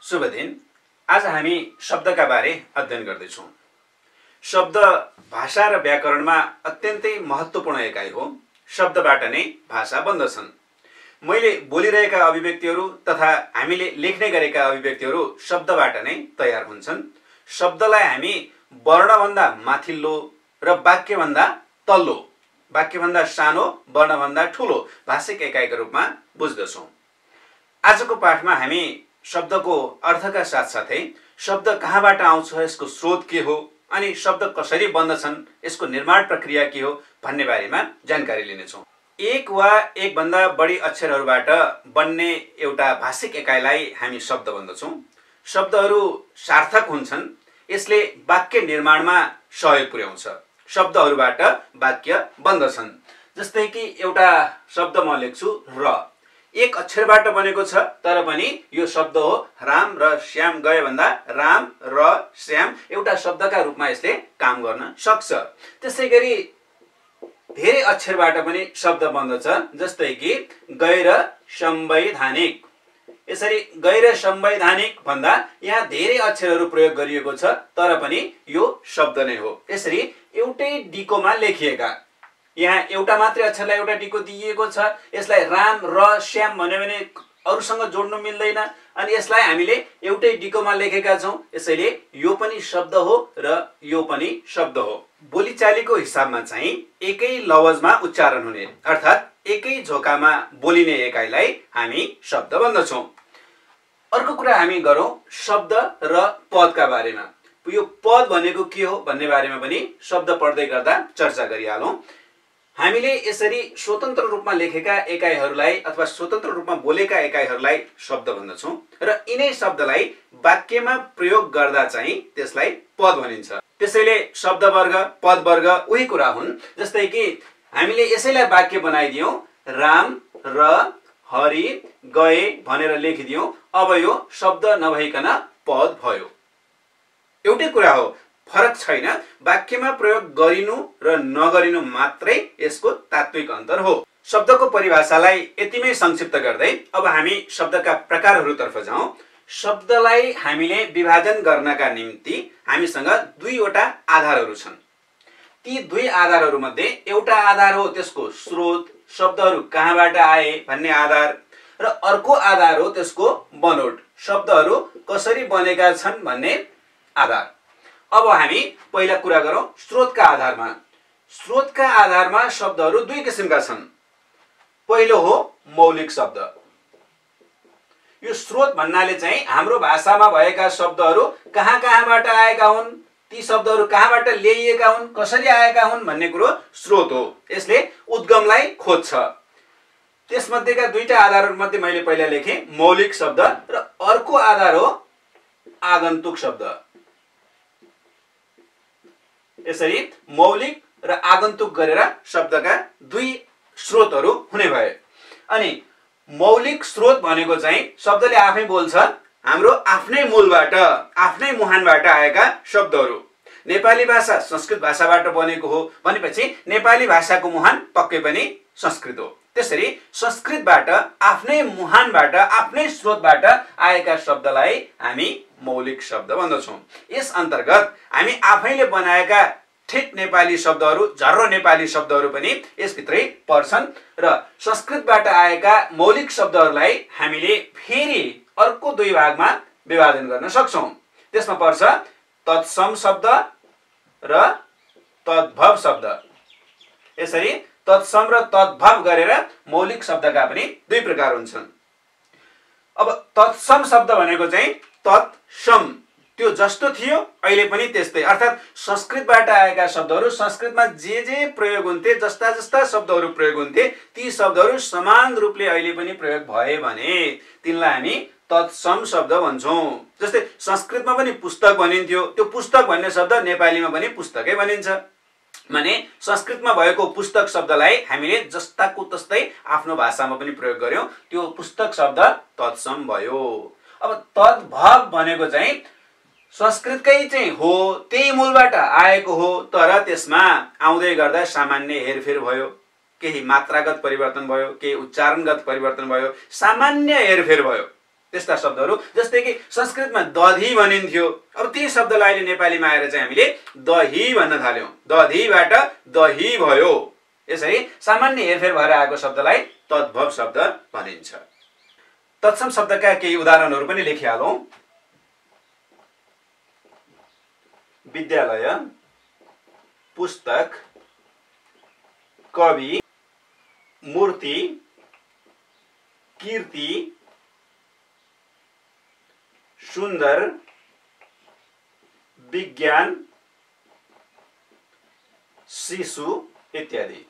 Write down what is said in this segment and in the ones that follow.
शुभ दिन। आज हामी शब्दका बारे अध्ययन गर्दैछौँ। शब्द भाषा र व्याकरणमा अत्यन्तै महत्त्वपूर्ण एकाइ हो। शब्दबाट नै भाषा बन्दछन्। मैले बोलिरहेका अभिव्यक्तिहरू तथा हामीले लेख्ने गरेका अभिव्यक्तिहरू शब्दबाट नै तयार हुन्छन्। शब्दलाई हामी वर्णभन्दा माथिल्लो र वाक्यभन्दा तल्लो, वाक्यभन्दा सानो, वर्णभन्दा ठुलो भाषिक एकाइका रूपमा बुझ्दछौँ। आजको पाठमा हामी शब्दको अर्थका साथसाथै शब्द कहाँबाट आउँछ, यसको स्रोत के हो, अनि शब्द कसरी बन्दछन्, यसको निर्माण प्रक्रिया के हो भन्ने बारेमा जानकारी लिनेछौँ। एक वा एक भन्दा बढी अक्षरहरूबाट बन्ने एउटा भाषिक एकाइलाई हामी शब्द भन्दछौँ। शब्दहरू सार्थक हुन्छन्, यसले वाक्य निर्माणमा सहयोग पुर्याउँछ। शब्दहरूबाट वाक्य बन्दछन्। जस्तै कि एउटा शब्द म लेख्छु र, एक अक्षरबाट बनेको छ, तर पनि यो शब्द हो। राम र श्याम गए भन्दा राम र श्याम एउटा शब्दका रूपमा यसले काम गर्न सक्छ। त्यसै गरी धेरै अक्षरबाट पनि शब्द बन्दछ। जस्तै कि गैर संवैधानिक। यसरी गैर संवैधानिक भन्दा यहाँ धेरै अक्षरहरू प्रयोग गरिएको छ, तर पनि यो शब्द नै हो। यसरी एउटै डिकोमा लेखिएका, यहाँ एउटा मात्रै अक्षरलाई एउटा डिको दिइएको छ। यसलाई राम र श्याम भन्यो भने अरूसँग जोड्नु मिल्दैन, अनि यसलाई हामीले एउटै डिकोमा लेखेका छौँ। यसैले यो पनि शब्द हो र यो पनि शब्द हो। बोलीचालीको हिसाबमा चाहिँ एकै लवजमा उच्चारण हुने, अर्थात् एकै झोकामा बोलिने एकाइलाई हामी शब्द भन्दछौँ। अर्को कुरा हामी गरौँ शब्द र पदका बारेमा। यो पद भनेको के हो भन्ने बारेमा पनि शब्द पढ्दै गर्दा चर्चा गरिहालौँ। हामीले यसरी स्वतन्त्र रूपमा लेखेका एकाइहरूलाई अथवा स्वतन्त्र रूपमा बोलेका एकाइहरूलाई शब्द भन्दछौँ र यिनै शब्दलाई वाक्यमा प्रयोग गर्दा चाहिँ त्यसलाई पद भनिन्छ। त्यसैले शब्दवर्ग, पदवर्ग उही कुरा हुन्। जस्तै कि हामीले यसैलाई वाक्य बनाइदियौँ, राम र हरि गए भनेर लेखिदियौँ। अब यो शब्द नभइकन पद भयो। एउटै कुरा हो, फरक छैन। वाक्यमा प्रयोग गरिनु र नगरिनु मात्रै यसको तात्विक अन्तर हो। शब्दको परिभाषालाई यतिमै संक्षिप्त गर्दै अब हामी शब्दका प्रकारहरूतर्फ जाउँ। शब्दलाई हामीले विभाजन गर्नका निम्ति हामीसँग दुईवटा आधारहरू छन्। ती दुई आधारहरूमध्ये एउटा आधार हो त्यसको स्रोत, शब्दहरू कहाँबाट आए भन्ने आधार, र अर्को आधार हो त्यसको बनोट, शब्दहरू कसरी बनेका छन् भन्ने आधार। अब हामी पहिला कुरा गरौँ स्रोतका आधारमा। स्रोतका आधारमा शब्दहरू दुई किसिमका छन्। पहिलो हो मौलिक शब्द। यो स्रोत भन्नाले चाहिँ हाम्रो भाषामा भएका शब्दहरू कहाँबाट आएका हुन्, ती शब्दहरू कहाँबाट ल्याइएका हुन्, कसरी आएका हुन् भन्ने कुरो स्रोत हो। यसले उद्गमलाई खोज्छ। त्यसमध्येका दुईटा आधारहरूमध्ये मैले पहिला लेखेँ मौलिक शब्द, र अर्को आधार हो आगन्तुक शब्द। यसरी मौलिक र आगन्तुक गरेर शब्दका दुई स्रोतहरू हुने भए। अनि मौलिक स्रोत भनेको चाहिँ शब्दले आफै बोल्छ, हाम्रो आफ्नै मूलबाट, आफ्नै मुहानबाट आएका शब्दहरू। नेपाली भाषा संस्कृत भाषाबाट बनेको हो भनेपछि नेपाली भाषाको मुहान पक्कै पनि संस्कृत हो। त्यसरी संस्कृतबाट, आफ्नै मुहानबाट, आफ्नै स्रोतबाट आएका शब्दलाई हामी मौलिक शब्द भन्दछौँ। यस अन्तर्गत हामी आफैले बनाएका ठेट नेपाली शब्दहरू, झर्रो नेपाली शब्दहरू पनि यसभित्रै पर्छन्, र संस्कृतबाट आएका मौलिक शब्दहरूलाई हामीले फेरि अर्को दुई भागमा विभाजन गर्न सक्छौँ। त्यसमा पर्छ तत्सम शब्द र तद्भव शब्द। यसरी तत्सम र तद्भव गरेर मौलिक शब्दका पनि दुई प्रकार हुन्छन्। अब तत्सम शब्द भनेको चाहिँ तत्सम, त्यो जस्तो थियो अहिले पनि त्यस्तै, अर्थात् संस्कृतबाट आएका शब्दहरू संस्कृतमा जे प्रयोग हुन्थे, जस्ता जस्ता शब्दहरू प्रयोग हुन्थे, ती शब्दहरू समान रूपले अहिले पनि प्रयोग भए भने तिनलाई हामी तत्सम शब्द भन्छौँ। जस्तै संस्कृतमा पनि पुस्तक भनिन्थ्यो, त्यो पुस्तक भन्ने शब्द नेपालीमा पनि पुस्तकै भनिन्छ। माने संस्कृतमा भएको पुस्तक शब्दलाई हामीले जस्ताको तस्तै आफ्नो भाषामा पनि प्रयोग गर्यौं, त्यो पुस्तक शब्द तत्सम भयो। अब तद्भव भनेको चाहिँ संस्कृतकै चाहिँ हो, त्यही मूलबाट आएको हो, तर त्यसमा आउँदै गर्दा सामान्य हेरफेर भयो, केही मात्रागत परिवर्तन भयो, केही उच्चारणगत परिवर्तन भयो, सामान्य हेरफेर भयो। त्यस्ता शब्दहरू जस्तै कि संस्कृतमा दधी भनिन्थ्यो, अब ती शब्दलाई अहिले नेपालीमा आएर चाहिँ हामीले दही भन्न थाल्यौं, दधीबाट दही भयो। यसरी सामान्य हेरफेर भएर आएको शब्दलाई तद्भव शब्द भनिन्छ। तत्सम शब्दका केही उदाहरणहरू पनि लेखिहालौं। विद्यालय, पुस्तक, कवि, मूर्ति, कीर्ति, सुन्दर, विज्ञान, शिशु इत्यादि।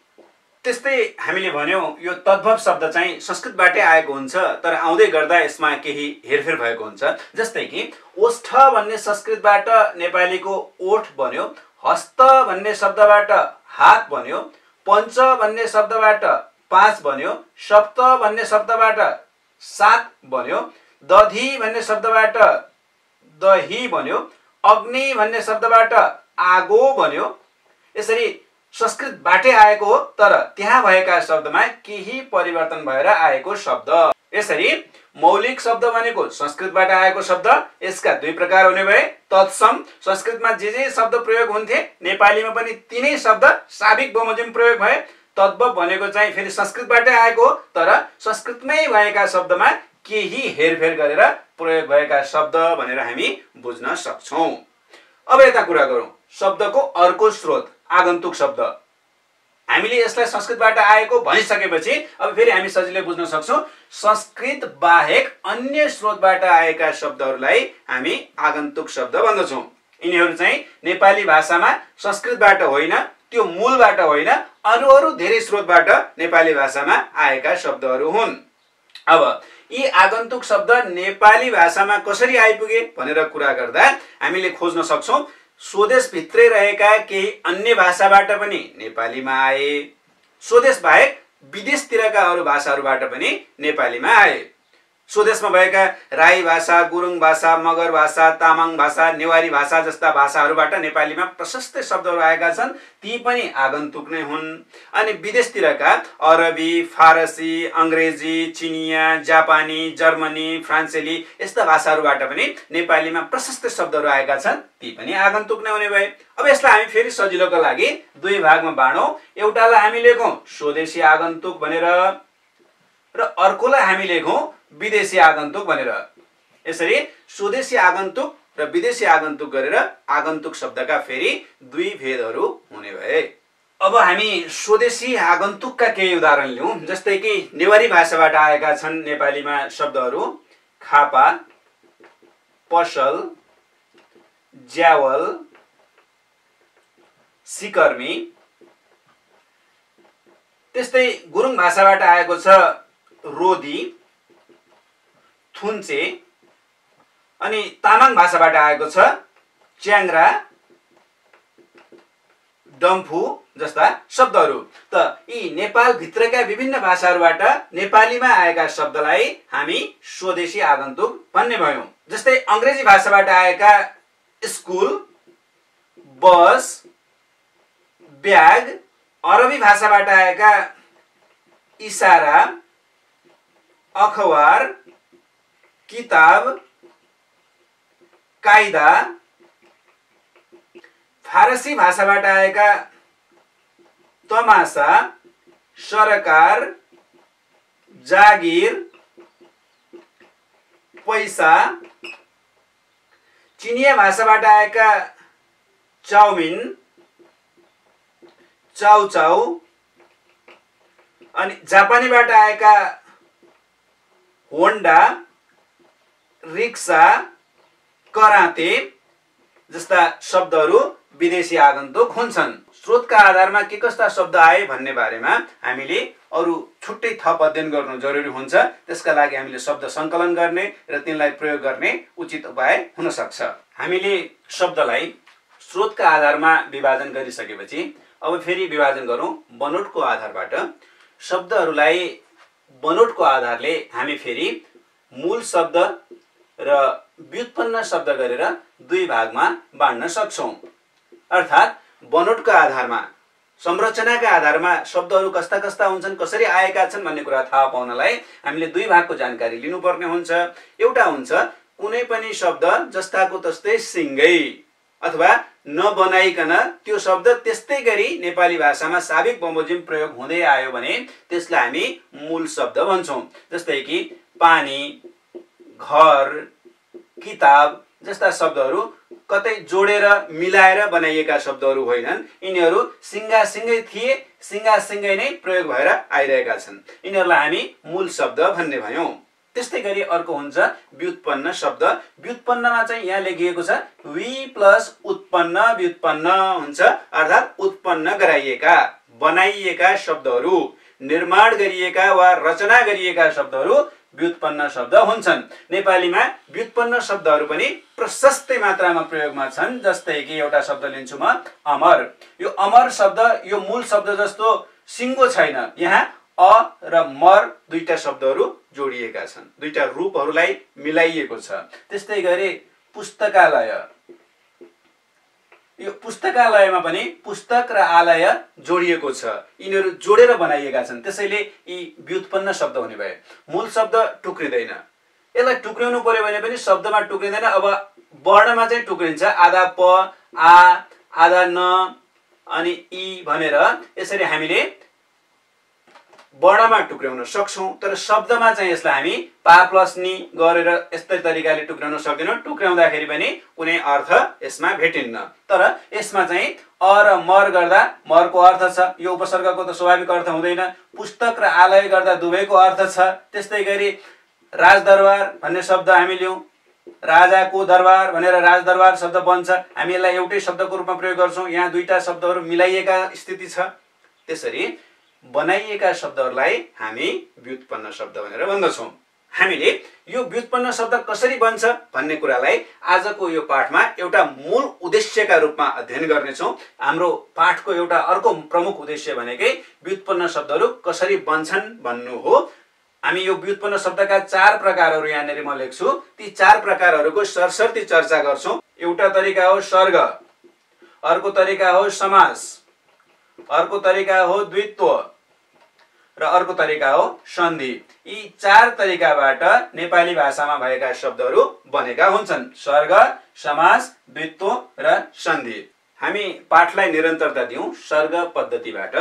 त्यस्तै हामीले भन्यौं यो तद्भव शब्द चाहिँ संस्कृतबाटै आएको हुन्छ, तर आउँदै गर्दा यसमा केही हेरफेर भएको हुन्छ। जस्तै कि ओष्ठ भन्ने संस्कृतबाट नेपालीको ओठ बन्यो, हस्त भन्ने शब्दबाट हात बन्यो, पञ्च भन्ने शब्दबाट पाँच बन्यो, सप्त भन्ने शब्दबाट सात बन्यो, दधी भन्ने शब्दबाट दही बन्यो, अग्नि भन्ने शब्दबाट आगो बन्यो। यसरी संस्कृतबाटै आएको हो, तर त्यहाँ भएका शब्दमा केही परिवर्तन भएर आएको शब्द। यसरी मौलिक शब्द भनेको संस्कृतबाट आएको शब्द, यसका दुई प्रकार हुने भए। तत्सम, संस्कृतमा जे शब्द प्रयोग हुन्थे नेपालीमा पनि तिनै शब्द साबिक बमोजिम प्रयोग भए। तद्भव भनेको चाहिँ फेरि संस्कृतबाटै आएको हो, तर संस्कृतमै भएका शब्दमा केही हेरफेर गरेर प्रयोग भएका शब्द भनेर हामी बुझ्न सक्छौं। अब यता कुरा गरौं शब्दको अर्को स्रोत, आगन्तुक शब्द। हामीले यसलाई संस्कृतबाट आएको भनिसकेपछि अब फेरि हामी सजिलै बुझ्न सक्छौं संस्कृत बाहेक अन्य स्रोतबाट आएका शब्दहरूलाई हामी आगन्तुक शब्द भन्दछौं। यिनीहरू चाहिँ नेपाली भाषामा संस्कृतबाट होइन, त्यो मूलबाट होइन, अरू धेरै स्रोतबाट नेपाली भाषामा आएका शब्दहरू हुन्। अब यी आगन्तुक शब्द नेपाली भाषामा कसरी आइपुगे भनेर कुरा गर्दा हामीले खोज्न सक्छौं स्वदेश भित्रै रहेका केही अन्य भाषाबाट पनि नेपालीमा आए, स्वदेश बाहेक विदेशतिरका अरू भाषाहरूबाट पनि नेपालीमा आए। स्वदेशमा भएका राई भाषा, गुरुङ भाषा, मगर भाषा, तामाङ भाषा, नेवारी भाषा जस्ता भाषाहरूबाट नेपालीमा प्रशस्त शब्दहरू आएका छन्, ती पनि आगन्तुक नै हुन्। अनि विदेशतिरका अरबी, फारसी, अंग्रेजी, चिनिया, जापानी, जर्मनी, फ्रान्सेली यस्ता भाषाहरूबाट पनि नेपालीमा प्रशस्त शब्दहरू आएका छन्, ती पनि आगन्तुक नै हुने भए। अब यसलाई हामी फेरि सजिलोको लागि दुई भागमा बाँडौं। एउटालाई हामी लेखौं स्वदेशी आगन्तुक भनेर र अर्कोलाई हामी लेखौं विदेशी आगन्तुक भनेर। यसरी स्वदेशी आगन्तुक र विदेशी आगन्तुक गरेर आगन्तुक शब्दका फेरि दुई भेदहरू हुने भए। अब हामी स्वदेशी आगन्तुकका केही उदाहरण लियौं। जस्तै कि नेवारी भाषाबाट आएका छन् नेपालीमा शब्दहरू खापा, पसल, ज्यावल, सिकर्मी। त्यस्तै गुरुङ भाषाबाट आएको छ रोदी, थुन्चे, अनि तामाङ भाषाबाट आएको छ च्याङ्ग्रा, डम्फु जस्ता शब्दहरू। त यी नेपाल भित्रका विभिन्न भाषाहरूबाट नेपालीमा आएका शब्दलाई हामी स्वदेशी आगन्तुक भन्ने भयौं। जस्तै अंग्रेजी भाषाबाट आएका स्कुल, बस, ब्याग, अरबी भाषाबाट आएका इशारा, अखबार, किताब, कायदा, फारसी भाषाबाट आएका तमासा, सरकार, जागिर, पैसा, चिनिया भाषाबाट आएका चाउमिन, चाउचाउ, अनि जापानीबाट आएका होन्डा, रिक्सा, कराते जस्ता शब्दहरू विदेशी आगन्तुक हुन्छन्। स्रोतका आधारमा के कस्ता शब्द आए भन्ने बारेमा हामीले अरू छुट्टै थप अध्ययन गर्नु जरुरी हुन्छ। त्यसका लागि हामीले शब्द संकलन गर्ने र तिनलाई प्रयोग गर्ने उचित उपाय हुन सक्छ। हामीले शब्दलाई स्रोतका आधारमा विभाजन गरिसकेपछि अब फेरि विभाजन गरौं बनोटको आधारबाट। शब्दहरूलाई बनोटको आधारले हामी फेरि मूल शब्द र व्युत्पन्न शब्द गरेर दुई भागमा बाँड्न सक्छौं। अर्थात् बनोटको आधारमा संरचनाका आधारमा शब्दहरू कस्ता कस्ता हुन्छन्, कसरी आएका छन् भन्ने कुरा थाहा पाउनलाई हामीले दुई भागको जानकारी लिनुपर्ने हुन्छ। एउटा हुन्छ कुनै पनि शब्द जस्ताको तस्तै सिङ्गै अथवा नबनाइकन त्यो शब्द त्यस्तै गरी नेपाली भाषामा साबिक बमोजिम प्रयोग हुँदै आयो भने त्यसलाई हामी मूल शब्द भन्छौँ। जस्तै कि पानी, घर, किताब जस्ता शब्दहरू कतै जोडेर मिलाएर बनाइएका शब्दहरू होइनन्। यिनीहरू सिङ्गासिङ्गै थिए, सिङ्गासिङ्गै नै प्रयोग भएर आइरहेका छन्। यिनीहरूलाई हामी मूल शब्द भन्ने भयौँ। त्यस्तै गरी अर्को हुन्छ व्युत्पन्न शब्द। व्युत्पन्नमा चाहिँ यहाँ लेखिएको छ वि प्लस उत्पन्न व्युत्पन्न हुन्छ, अर्थात् उत्पन्न गराइएका, बनाइएका शब्दहरू, निर्माण गरिएका वा रचना गरिएका शब्दहरू व्युत्पन्न शब्द हुन्छन्। नेपालीमा व्युत्पन्न शब्दहरू पनि प्रशस्तै मात्रामा प्रयोगमा छन्। जस्तै कि एउटा शब्द लिन्छु म, अमर। यो अमर शब्द यो मूल शब्द जस्तो सिङ्गो छैन। यहाँ अ र मर दुईटा शब्दहरू जोडिएका छन्, दुईटा रूपहरूलाई मिलाइएको छ। त्यस्तै गरी पुस्तकालय, यो पुस्तकालयमा पनि पुस्तक र आलय जोडिएको छ, यिनीहरू जोडेर बनाइएका छन्, त्यसैले यी व्युत्पन्न शब्द हुने भए। मूल शब्द टुक्रिँदैन। यसलाई टुक्रिनु पर्यो भने पनि शब्दमा टुक्रिँदैन, अब वर्णमा चाहिँ टुक्रिन्छ। आधा प, आ, आधा न अनि इ भनेर यसरी हामीले वर्णमा टुक्र्याउन सक्छौं। तर शब्दमा चाहिँ यसलाई हामी पा प्लस नि गरेर यस्तै तरिकाले टुक्र्याउन सक्दैनौं। टुक्र्याउँदाखेरि पनि कुनै अर्थ यसमा भेटिन्न। तर यसमा चाहिँ अ र मर गर्दा मरको अर्थ छ, यो उपसर्गको त स्वाभाविक अर्थ हुँदैन। पुस्तक र आलय गर्दा दुवैको अर्थ छ। त्यस्तै गरी राजदरबार भन्ने शब्द हामी लियौं, राजाको दरबार भनेर राजदरबार शब्द बन्छ। हामी यसलाई एउटै शब्दको रूपमा प्रयोग गर्छौं। यहाँ दुईटा शब्दहरू मिलाइएका स्थिति छ। त्यसरी बनाइएका शब्दहरूलाई हामी व्युत्पन्न शब्द भनेर भन्दछौं। हामीले यो व्युत्पन्न शब्द कसरी बन्छ भन्ने कुरालाई आजको यो पाठमा एउटा मूल उद्देश्यका रूपमा अध्ययन गर्नेछौं। हाम्रो पाठको एउटा अर्को प्रमुख उद्देश्य भनेकै व्युत्पन्न शब्दहरू कसरी बन्छन् भन्नु हो। हामी यो व्युत्पन्न शब्दका चार प्रकारहरू यहाँनिर म लेख्छु। ती चार प्रकारहरूको सरसर्ती चर्चा गर्छौं। एउटा तरिका हो सर्ग, अर्को तरिका हो समास, अर्को तरिका हो द्वित्व र अर्को तरिका हो सन्धि। यी चार तरिकाबाट नेपाली भाषामा भएका शब्दहरू बनेका हुन्छन्। सर्ग, समास, द्वित्व र सन्धि। हामी पाठलाई निरन्तरता दिउँ। सर्ग पद्धतिबाट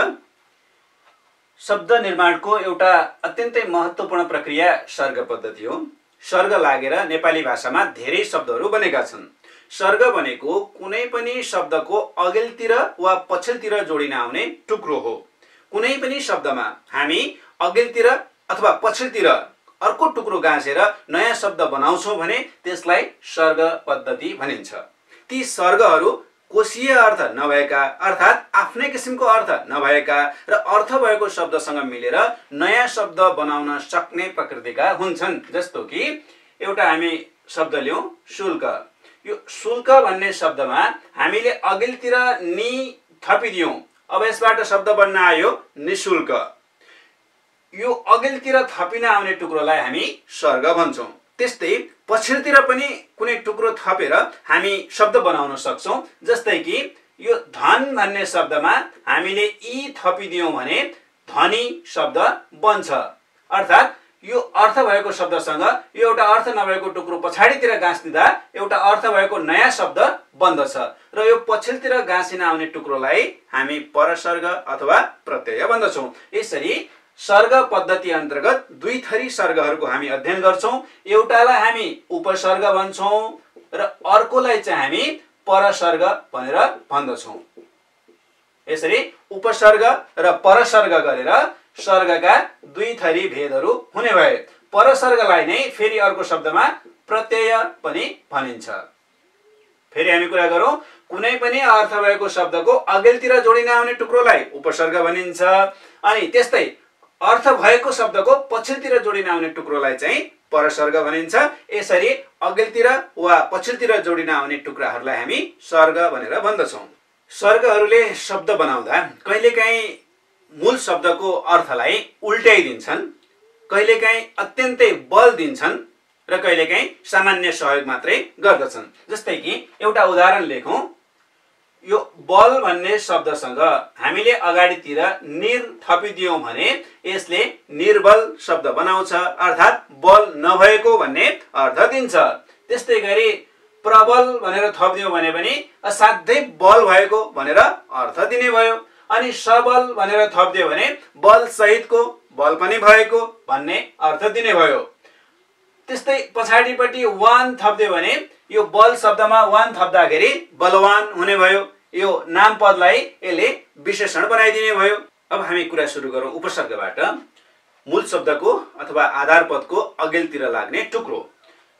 शब्द निर्माणको एउटा अत्यन्तै महत्त्वपूर्ण प्रक्रिया सर्ग पद्धति हो। सर्ग लागेर नेपाली भाषामा धेरै शब्दहरू बनेका छन्। सर्ग भनेको कुनै पनि शब्दको अघिल्तिर वा पछिल्तिर जोडिन आउने टुक्रो हो। कुनै पनि शब्दमा हामी अघिल्तिर अथवा पछिल्तिर अर्को टुक्रो गाँसेर नयाँ शब्द बनाउँछौं भने त्यसलाई सर्ग पद्धति भनिन्छ। ती सर्गहरू कोशीय अर्थ नभएका अर्थात् आफ्नै किसिमको अर्थ नभएका र अर्थ भएको शब्दसँग मिलेर नयाँ शब्द बनाउन सक्ने प्रकृतिका हुन्छन्। जस्तो कि एउटा हामी शब्द लियौं शुल्क। यो शुल्क भन्ने शब्दमा हामीले अघिल्तिर नि थपिदियौं, अब यसबाट शब्द बन्न आयो निशुल्क। यो अघिल्तिर थपिन आउने टुक्रोलाई हामी सर्ग भन्छौं। त्यस्तै पछिल्तिर पनि कुनै टुक्रो थपेर हामी शब्द बनाउन सक्छौं। जस्तै कि यो धन भन्ने शब्दमा हामीले इ थपिदियौं भने धनी शब्द बन्छ। अर्थात् यो अर्थ भएको शब्दसँग यो एउटा अर्थ नभएको टुक्रो पछाडितिर गाँसिदिँदा एउटा अर्थ भएको नयाँ शब्द बन्दछ र यो पछिल्तिर गाँसिन आउने टुक्रोलाई हामी परसर्ग अथवा प्रत्यय भन्दछौं। यसरी सर्ग पद्धति अन्तर्गत दुई थरी सर्गहरूको हामी अध्ययन गर्छौं। एउटालाई हामी उपसर्ग भन्छौं र अर्कोलाई चाहिँ हामी परसर्ग भनेर भन्दछौं। यसरी उपसर्ग र परसर्ग गरेर सर्गका दुई थरी भेदहरू हुने भए। परसर्गलाई नै फेरि अर्को शब्दमा प्रत्यय पनि भनिन्छ। फेरि हामी कुरा गरौं, कुनै पनि अर्थ भएको शब्दको अघिल्तिर जोडिन आउने टुक्रोलाई उपसर्ग भनिन्छ। अनि त्यस्तै अर्थ भएको शब्दको पछिल्तिर जोडिन आउने टुक्रोलाई चाहिँ परसर्ग भनिन्छ। यसरी अघिल्तिर वा पछिल्तिर जोडिन आउने टुक्राहरूलाई हामी सर्ग भनेर भन्दछौं। सर्गहरूले शब्द बनाउँदा कहिलेकाहीँ मूल शब्दको अर्थलाई उल्ट्याइदिन्छन्, कहिलेकाहीँ अत्यन्तै बल दिन्छन् र कहिलेकाहीँ सामान्य सहयोग मात्रै गर्दछन्। जस्तै कि एउटा उदाहरण लेखौं। यो बल भन्ने शब्दसँग हामीले अगाडितिर निर थपिदियौं भने यसले निर्बल शब्द बनाउँछ, अर्थात् बल नभएको भन्ने अर्थ दिन्छ। त्यस्तै गरी प्रबल भनेर थपिदियौं भने पनि असाध्यै बल भएको भनेर अर्थ दिने भयो। अनि सबल भनेर थपिदियो भने बल सहितको, बल पनि भएको भन्ने अर्थ दिने भयो। त्यस्तै पछाडिपट्टि वान थप्दियो भने यो बल शब्दमा वान थप्दाखेरि बलवान हुने भयो। यो नामपदलाई यसले विशेषण बनाइदिने भयो। अब हामी कुरा सुरु गरौँ उपसर्गबाट। मूल शब्दको अथवा आधार पदको अघिल्तिर लाग्ने टुक्रो।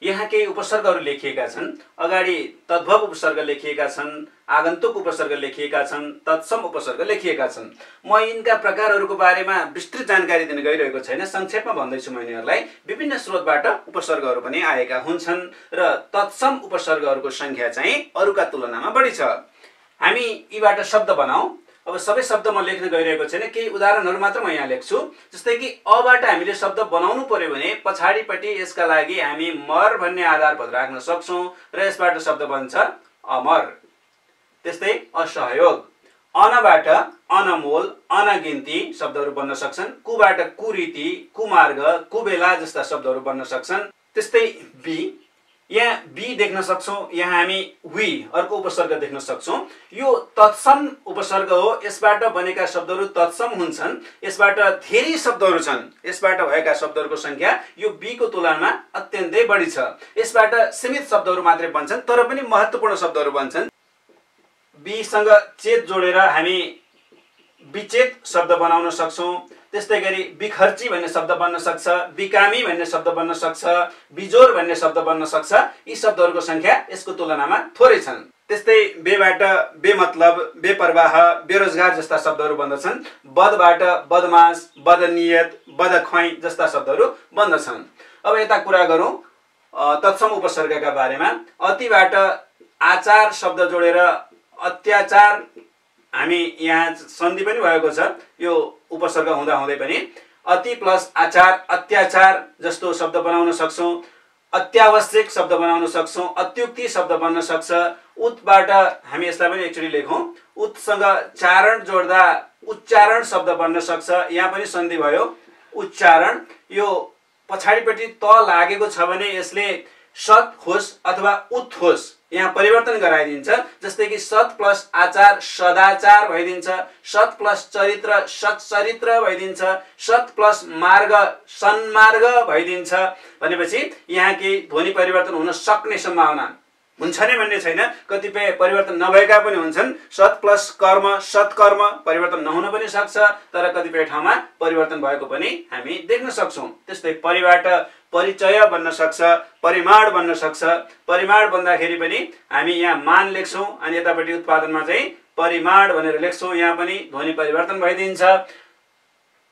यहाँ केही उपसर्गहरू लेखिएका छन्। अगाडि तद्भव उपसर्ग लेखिएका छन्, आगन्तुक उपसर्ग लेखिएका छन्, तत्सम उपसर्ग लेखिएका छन्। म यिनका प्रकारहरूको बारेमा विस्तृत जानकारी दिन गइरहेको छैन, संक्षेपमा भन्दैछु म यिनीहरूलाई। विभिन्न स्रोतबाट उपसर्गहरू पनि आएका हुन्छन् र तत्सम उपसर्गहरूको संख्या चाहिँ अरूका तुलनामा बढी छ। हामी यीबाट शब्द बनाऊ। अब सबै शब्द म लेख्न गइरहेको छैन, केही उदाहरणहरू मात्र म यहाँ लेख्छु। जस्तै कि अबाट हामीले शब्द बनाउनु पर्यो भने पछाडिपट्टि यसका लागि हामी मर भन्ने आधार पद राख्न सक्छौं र यसबाट शब्द बन्छ अमर। त्यस्तै असहयोग। अनबाट अनमोल, अनगिन्ती शब्दहरू बन्न सक्छन्। कुबाट कुरीति, कुमार्ग, कुबेला जस्ता शब्दहरू बन्न सक्छन्। त्यस्तै बी, यहाँ बी देख्न सक्छौं, यहाँ हामी वी अर्को उपसर्ग देख्न सक्छौं। यो तत्सम उपसर्ग हो। यसबाट बनेका शब्दहरू तत्सम हुन्छन्। यसबाट धेरै शब्दहरू छन्। यसबाट भएका शब्दहरूको संख्या यो बी को तुलनामा अत्यन्तै बढी छ। यसबाट सीमित शब्दहरू मात्रै बन्छन्, तर पनि महत्त्वपूर्ण शब्दहरू बन्छन्। बी सँग चेत जोडेर हामी विचेत शब्द बनाउन सक्छौं। त्यस्तै गरी बिखर्ची भन्ने शब्द बन्न सक्छ, बिकामी भन्ने शब्द बन्न सक्छ, बिजोर भन्ने शब्द बन्न सक्छ। यी शब्दहरूको संख्या यसको तुलनामा थोरै छन्। त्यस्तै बेबाट बेमतलब, बेपरवाह, बेरोजगार जस्ता शब्दहरू बन्दछन्। बदबाट बदमाश, बदनियत, बदख्वाई जस्ता शब्दहरू बन्दछन्। अब यता कुरा गरौँ तत्सम उपसर्गका बारेमा। अतिबाट आचार शब्द जोडेर अत्याचार, हामी यहाँ सन्धि पनि भएको छ यो उपसर्ग हुँदा हुँदै पनि, अति प्लस आचार अत्याचार जस्तो शब्द बनाउन सक्छौं। अत्यावश्यक शब्द बनाउन सक्छौं। अत्युक्ति शब्द बन्न सक्छ। उतबाट हामी यसलाई पनि एकचोटि लेखौं। उतसँग चारण जोड्दा उच्चारण शब्द बन्न सक्छ। यहाँ पनि सन्धि भयो उच्चारण। यो पछाडिपट्टि त लागेको छ भने यसले सत होस् अथवा उत होस् यहाँ परिवर्तन गराइदिन्छ। जस्तै कि सत प्लस आचार सदाचार भइदिन्छ, सत प्लस चरित्र सच्चरित्र भइदिन्छ, सत प्लस मार्ग सन्मार्ग भइदिन्छ। भनेपछि यहाँ केही ध्वनि परिवर्तन हुन सक्ने सम्भावना हुन्छ नै भन्ने छैन। कतिपय परिवर्तन नभएका पनि हुन्छन्। सत प्लस कर्म सत्कर्म परिवर्तन नहुन पनि सक्छ, तर कतिपय ठाउँमा परिवर्तन भएको पनि हामी देख्न सक्छौं। त्यस्तै परिबाट परिचय बन्न सक्छ, परिमाण बन्न सक्छ। परिमाण बन्दाखेरि पनि हामी यहाँ मान लेख्छौं अनि यतापट्टि उत्पादनमा चाहिँ परिमाण भनेर लेख्छौं। यहाँ पनि ध्वनि परिवर्तन भइदिन्छ।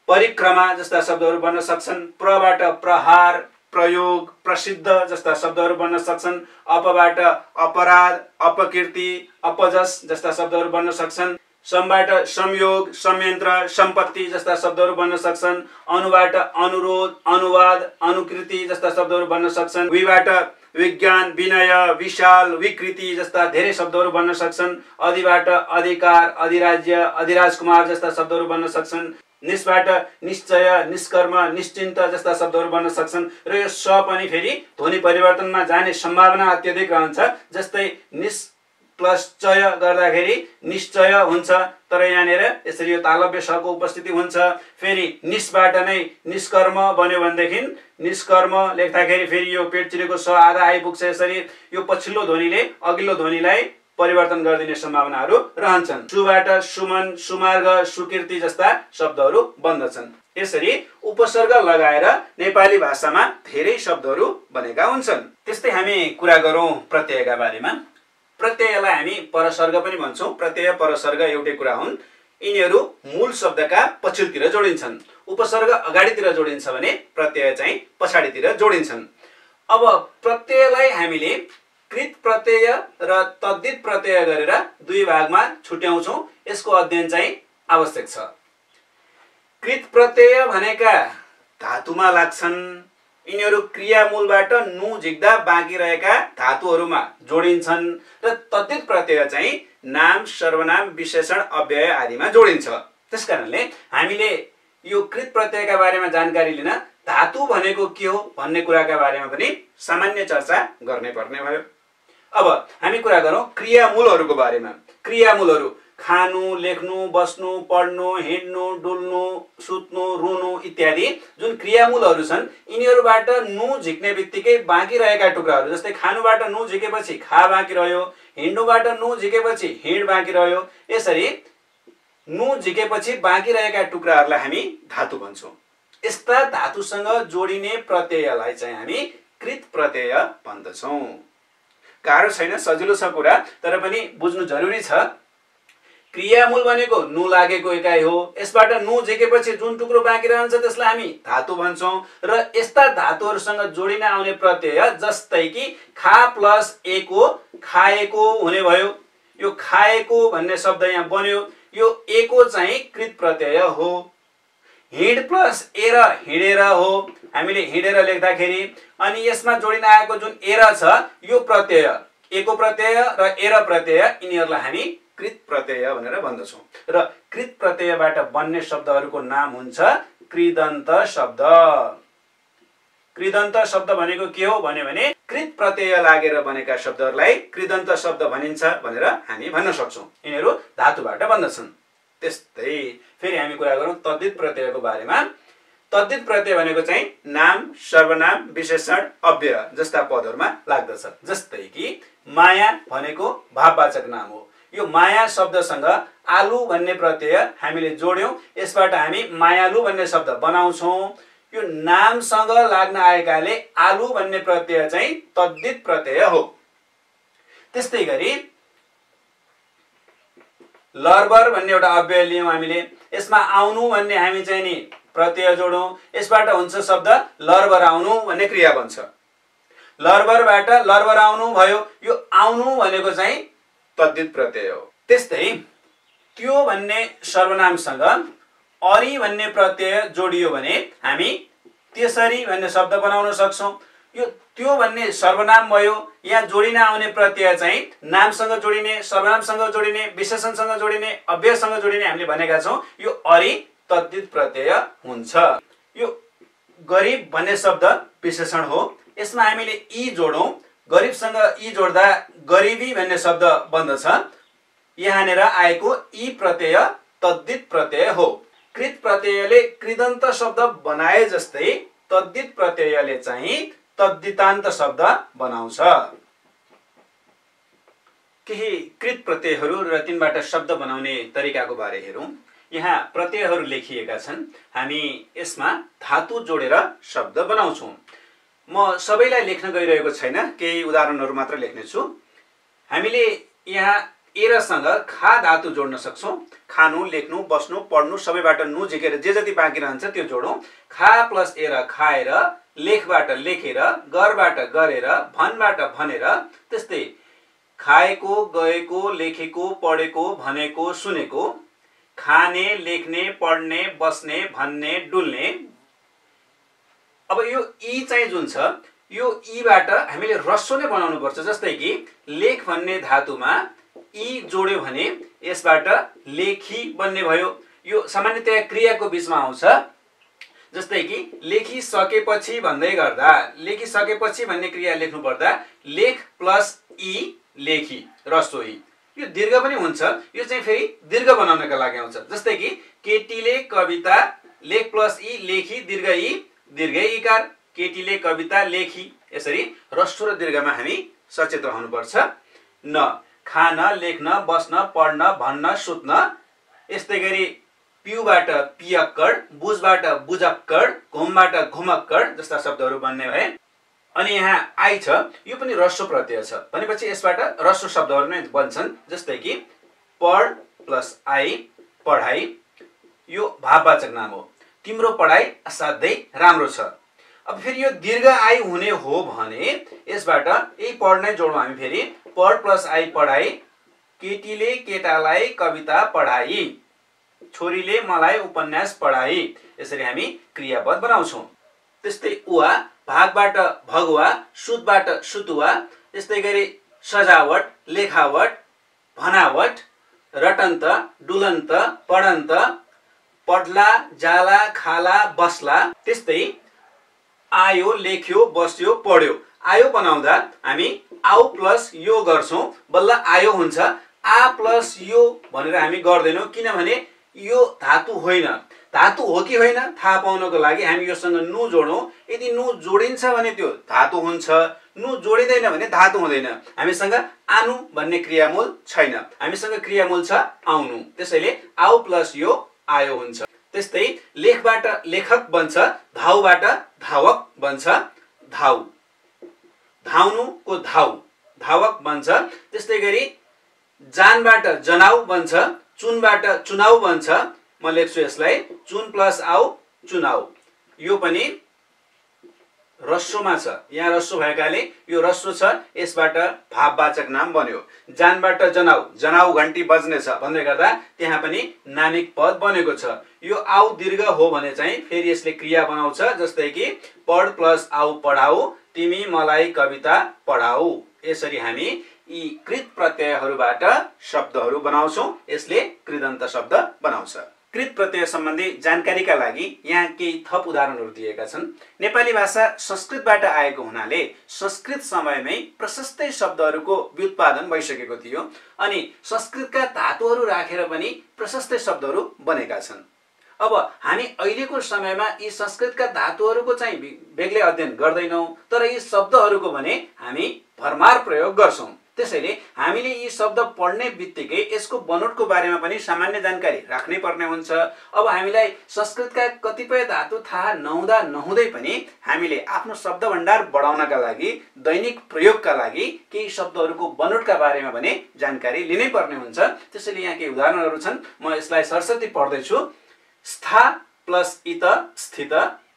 परिक्रमा जस्ता शब्दहरू बन्न सक्छन्। प्रबाट प्रहार, प्रयोग, प्रसिद्ध जस्ता शब्दहरू बन्न सक्छन्। अपबाट अपराध, अपकीर्ति, अपजस जस्ता शब्दहरू बन्न सक्छन्। समबाट संयोग, संयन्त्र, सम्पत्ति जस्ता शब्दहरू बन्न सक्छन्। अनुबाट अनुरोध, अनुवाद, अनुकृति जस्ता शब्दहरू बन्न सक्छन्। विबाट विज्ञान, विनय, विशाल, विकृति जस्ता धेरै शब्दहरू बन्न सक्छन्। अधिबाट अधिकार, अधिराज्य, अधिराजकुमार जस्ता शब्दहरू बन्न सक्छन्। निसबाट निश्चय, निष्कर्म, निश्चिन्त जस्ता शब्दहरू बन्न सक्छन्। र यो स पनि फेरि ध्वनि परिवर्तनमा जाने सम्भावना अत्यधिक रहन्छ। जस्तै निस प्लस चय गर्दाखेरि निश्चय हुन्छ, तर यहाँनिर यसरी यो तालव्य शको उपस्थिति हुन्छ। फेरि निसबाट नै निष्कर्म बन्यो भनेदेखि निष्कर्म लेख्दाखेरि फेरि यो पेट चिरेको स आधा आइपुग्छ। यसरी यो पछिल्लो ध्वनिले अघिल्लो ध्वनिलाई परिवर्तन गरिदिने सम्भावनाहरू रहन्छन्। सुबाट सुमन, सुमार्ग, सुकीर्ति जस्ता शब्दहरू बन्दछन्। यसरी उपसर्ग लगाएर नेपाली भाषामा धेरै शब्दहरू बनेका हुन्छन्। त्यस्तै हामी कुरा गरौँ प्रत्ययका बारेमा। प्रत्ययलाई हामी परसर्ग पनि भन्छौं। प्रत्यय परसर्ग एउटै कुरा हुन्। यिनीहरू मूल शब्दका पछिल्तिर जोडिन्छन्। उपसर्ग अगाडितिर जोडिन्छ भने प्रत्यय चाहिँ पछाडितिर जोडिन्छन्। अब प्रत्ययलाई हामीले कृत प्रत्यय र तद्धित प्रत्यय गरेर दुई भागमा छुट्याउँछौं। यसको अध्ययन चाहिँ आवश्यक छ। कृत प्रत्यय भनेका धातुमा लाग्छन्, यिनीहरू क्रियामूलबाट नु झिक्दा बाँकी रहेका धातुहरूमा जोडिन्छन् र तद्धित प्रत्यय चाहिँ नाम, सर्वनाम, विशेषण, अव्यय आदिमा जोडिन्छ। त्यसकारणले हामीले यो कृत प्रत्ययका बारेमा जानकारी लिन धातु भनेको के हो भन्ने कुराका बारेमा पनि सामान्य चर्चा गर्ने पर्ने भयो। अब हामी कुरा गरौँ क्रियामूलहरूको बारेमा। क्रियामूलहरू खानु, लेख्नु, बस्नु, पढ्नु, हिँड्नु, डुल्नु, सुत्नु, रुनु इत्यादि जुन क्रियामूलहरू छन् यिनीहरूबाट नु झिक्ने बित्तिकै बाँकी रहेका टुक्राहरू, जस्तै खानुबाट नु झिकेपछि खा बाँकी रह्यो, हिँड्नुबाट नु झिकेपछि हिँड बाँकी रह्यो, यसरी नु झिकेपछि बाँकी रहेका टुक्राहरूलाई हामी धातु भन्छौँ। यस्ता धातुसँग जोडिने प्रत्ययलाई चाहिँ हामी कृत प्रत्यय भन्दछौँ। गाह्रो छैन, सजिलो छ कुरा, तर पनि बुझ्नु जरुरी छ। क्रियामूल भनेको नु लागेको एकाइ हो। यसबाट नु झिकेपछि जुन टुक्रो बाँकी रहन्छ त्यसलाई हामी धातु भन्छौँ। र यस्ता धातुहरूसँग जोडिन आउने प्रत्यय जस्तै कि खा प्लस एको खाएको हुने भयो। यो खाएको भन्ने शब्द यहाँ बन्यो, यो एको चाहिँ कृत प्रत्यय हो। हिँड प्लस एर हिँडेर हो, हामीले हिँडेर लेख्दाखेरि, अनि यसमा जोडिन आएको जुन एर छ यो प्रत्यय, एको प्रत्यय र एर प्रत्यय, यिनीहरूलाई हामी कृत प्रत्यय भनेर भन्दछौँ। र कृत प्रत्ययबाट बन्ने शब्दहरूको नाम हुन्छ कृदन्त शब्द। कृदन्त शब्द भनेको के हो भने कृत प्रत्यय लागेर बनेका शब्दहरूलाई कृदन्त शब्द भनिन्छ भनेर हामी भन्न सक्छौँ। यिनीहरू धातुबाट बन्दछन्। त्यस्तै फेरि हामी कुरा गरौँ तद्धित प्रत्ययको बारेमा। तद्धित प्रत्यय भनेको चाहिँ नाम, सर्वनाम, विशेषण, अव्यय जस्ता पदहरूमा लाग्दछ। जस्तै कि माया भनेको भाववाचक नाम हो। यो माया शब्दसँग आलु भन्ने प्रत्यय हामीले जोड्यौं, यसबाट हामी मायालु भन्ने शब्द बनाउँछौँ। यो नामसँग लाग्न आएकाले आलु भन्ने प्रत्यय चाहिँ तद्धित प्रत्यय हो। त्यस्तै गरी लर्बर भन्ने एउटा अव्यय लियौं हामीले, यसमा आउनु भन्ने हामी चाहिँ नि प्रत्यय जोडौं, यसबाट हुन्छ शब्द लर्बर आउनु भन्ने क्रिया बन्छ। लर्बरबाट लर्बर आउनु भयो, यो आउनु भनेको चाहिँ तद्धित प्रत्यय हो। त्यस्तै त्यो भन्ने सर्वनामसँग अरि भन्ने प्रत्यय जोडियो भने हामी त्यसरी भन्ने शब्द बनाउन सक्छौं। यो त्यो भन्ने सर्वनाम भयो, यहाँ जोडिन आउने प्रत्यय चाहिँ नामसँग जोडिने, सर्वनामसँग जोडिने, विशेषणसँग जोडिने, अव्ययसँग जोडिने हामीले भनेका छौं। यो अरि तद्धित प्रत्यय हुन्छ। यो गरिब भन्ने शब्द विशेषण हो, यसमा हामीले ई जोडौं, गरिबसँग ई जोड्दा गरिबी भन्ने शब्द बन्दछ। यहाँनेर आएको ई प्रत्यय तद्धित प्रत्यय हो। कृत प्रत्ययले कृदन्त शब्द बनाए जस्तै तद्धित प्रत्ययले चाहिँ तद्धितान्त शब्द बनाउँछ। केही कृत प्रत्ययहरू र तिनबाट शब्द बनाउने तरिकाको बारे हेरौं। यहाँ प्रत्ययहरू लेखिएका छन्, हामी यसमा धातु जोडेर शब्द बनाउँछौं। म सबैलाई लेख्न गइरहेको छैन, केही उदाहरणहरू मात्र लेख्नेछु। हामीले यहाँ एरसँग खा धातु जोड्न सक्छौं। खानु, लेख्नु, बस्नु, पढ्नु सबैबाट नु झिकेर जे जति बाँकी रहन्छ त्यो जोडौं। खा प्लस एर खाएर, लेखबाट लेखेर, गरबाट गरेर, भनबाट भनेर, त्यस्तै खाएको, गएको, लेखेको, पढेको, भनेको, सुनेको, खाने, लेख्ने, पढ्ने, बस्ने, भन्ने, डुल्ने। अब यो ई चाहिँ जुन छ, यो ईबाट हामीले रस्व नै बनाउनु पर्छ। जस्तै कि लेख भन्ने धातुमा ई जोड्यो भने यसबाट लेखी बन्ने भयो। यो सामान्यतया क्रियाको बीचमा आउँछ। जस्तै कि लेखिसकेपछि भन्दै गर्दा, लेखिसकेपछि भन्ने क्रिया लेख्नु पर्दा लेख प्लस ई लेखी, रस्व ई, यो दीर्घ पनि हुन्छ। यो चाहिँ फेरि दीर्घ बनाउनका लागि आउँछ। जस्तै कि केटीले कविता, लेख प्लस ई लेखी, दीर्घ ई, दीर्घ ईकार, केटीले कविता लेखी। यसरी रस्व र दीर्घमा हामी सचेत रहनुपर्छ। न खान, लेख्न, बस्न, पढ्न, भन्न, सुत्न। यस्तै गरी पिउबाट पियक्कड, बुझबाट बुझक्कड, घुमबाट घुमक्कड जस्ता शब्दहरू बन्ने भए। अनि यहाँ आई छ, यो पनि रस्व प्रत्यय छ भनेपछि यसबाट रस्व शब्दहरू नै बन्छन्। जस्तै कि पढ प्लस आई, पढाई। यो भाववाचक नाम हो। तिम्रो पढाई असाध्यै राम्रो छ। अब फेरि यो दीर्घ आई हुने हो भने यसबाट यही पढ नै जोडौँ हामी फेरि। पढ प्लस आई पढाई, केटीले केटालाई कविता पढाई, छोरीले मलाई उपन्यास पढाई। यसरी हामी क्रियापद बनाउँछौँ। त्यस्तै उवा, भागबाट भगुवा, सुतबाट सुतुवा, त्यस्तै गरी सजावट, लेखावट, भनावट, रटन्त, डुलन्त, पढन्त, पढ्ला, जाला, खाला, बस्ला, त्यस्तै आयो, लेख्यो, बस्यो, पढ्यो। आयो बनाउँदा हामी आउ प्लस यो गर्छौं, बल्ल आयो हुन्छ। आ प्लस यो भनेर हामी गर्दैनौं, किनभने यो धातु होइन। धातु हो कि होइन थाहा पाउनको लागि हामी योसँग नु जोडौं। यदि नु जोडिन्छ भने त्यो धातु हुन्छ, नु जोडिदैन भने धातु हुँदैन। हामीसँग आनु भन्ने क्रियामूल छैन, हामीसँग क्रियामूल छ आउनु। त्यसैले आउ प्लस यो आयो हुन्छ। त्यस्तै लेखबाट लेखक बन्छ, धाउबाट धावक बन्छ, धाउ। धाउनुको धाउ, धावक बन्छ। त्यस्तै गरी जानबाट जनाउ बन्छ, चुनबाट चुनाउ बन्छ। म लेख्छु यसलाई चुन प्लस आउ चुनाउ। यो पनि रस्वमा छ, यहाँ रस्व भएकाले यो रस्व छ, यसबाट भाववाचक नाम बन्यो। जानबाट जनाउ, जनाउ घण्टी बज्ने छ भन्दै गर्दा त्यहाँ पनि नामिक पद बनेको छ। यो आउ दीर्घ हो भने चाहिँ फेरि यसले क्रिया बनाउँछ, जस्तै कि पढ प्लस आउ पढाऊ, तिमी मलाई कविता पढाऊ। यसरी हामी यी कृत प्रत्ययहरूबाट शब्दहरू बनाउँछौं। यसले कृदन्त शब्द बनाउँछ। कृत प्रत्यय सम्बन्धी जानकारीका लागि यहाँ केही थप उदाहरणहरू दिएका छन्। नेपाली भाषा संस्कृतबाट आएको हुनाले संस्कृत समयमै प्रशस्तै शब्दहरूको व्युत्पादन भइसकेको थियो अनि संस्कृतका धातुहरू राखेर पनि प्रशस्तै शब्दहरू बनेका छन्। अब हामी अहिलेको समयमा यी संस्कृतका धातुहरूको चाहिँ बेग्लै अध्ययन गर्दैनौं, तर यी शब्दहरूको भने हामी भरमार प्रयोग गर्छौं। त्यसैले हामीले यी शब्द पढ्ने बित्तिकै यसको बनोटको बारेमा पनि सामान्य जानकारी राख्नै पर्ने हुन्छ। अब हामीलाई संस्कृतका कतिपय धातु थाहा नहुँदा नहुँदै पनि हामीले आफ्नो शब्द भण्डार बढाउनका लागि, दैनिक प्रयोगका लागि केही शब्दहरूको बनोटका बारेमा भने जानकारी लिनै पर्ने हुन्छ। त्यसैले यहाँ केही उदाहरणहरू छन्, म यसलाई सरस्वती पढ्दैछु। स्था प्लस इत स्थित,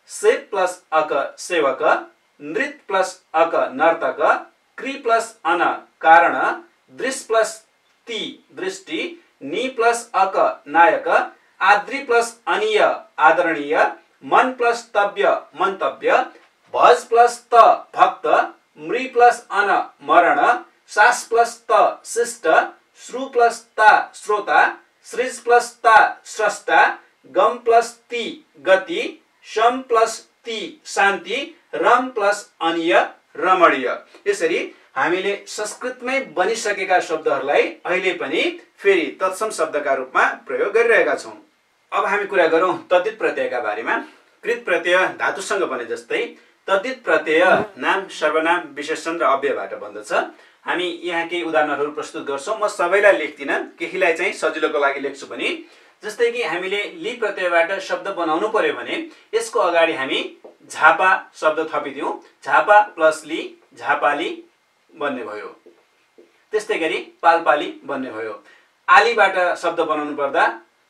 सेव प्लस अक सेवक, नृत प्लस अक नर्तक, क्रि प्लस अन कारण, दृश प्लस ति दृष्टि, नि प्लस अक नायक, आद्रि प्लस अनीय आदरणीय, मन प्लस तव्य मंतव्य, भज प्लस त भक्त, मृ प्लस अन मरण, सास प्लस त शिष्ट, श्रु प्लस ता श्रोता, सृज प्लस ता स्रष्टा, गम प्लस ति गति, शम प्लस ति शान्ति, रम प्लस अनीय रमणीय। यसरी हामीले संस्कृतमै बनिसकेका शब्दहरूलाई अहिले पनि फेरि तत्सम शब्दका रूपमा प्रयोग गरिरहेका छौं। अब हामी कुरा गरौं तद्धित प्रत्ययका बारेमा। कृत प्रत्यय धातुसँग बने जस्तै तद्धित प्रत्यय नाम, सर्वनाम, विशेषण र अव्ययबाट बन्दछ। हामी यहाँ केही उदाहरणहरू प्रस्तुत गर्छौं। म सबैलाई लेख्दिन, केहीलाई चाहिँ सजिलोको लागि लेख्छु पनि। जस्तै कि हामीले लि प्रत्ययबाट शब्द बनाउनु पर्यो भने यसको अगाडि हामी झापा शब्द थपिदियौं। झापा प्लस लि झापाली बन्ने भयो। त्यस्तै गरी पालपाली बन्ने भयो। आलीबाट शब्द बनाउनु पर्दा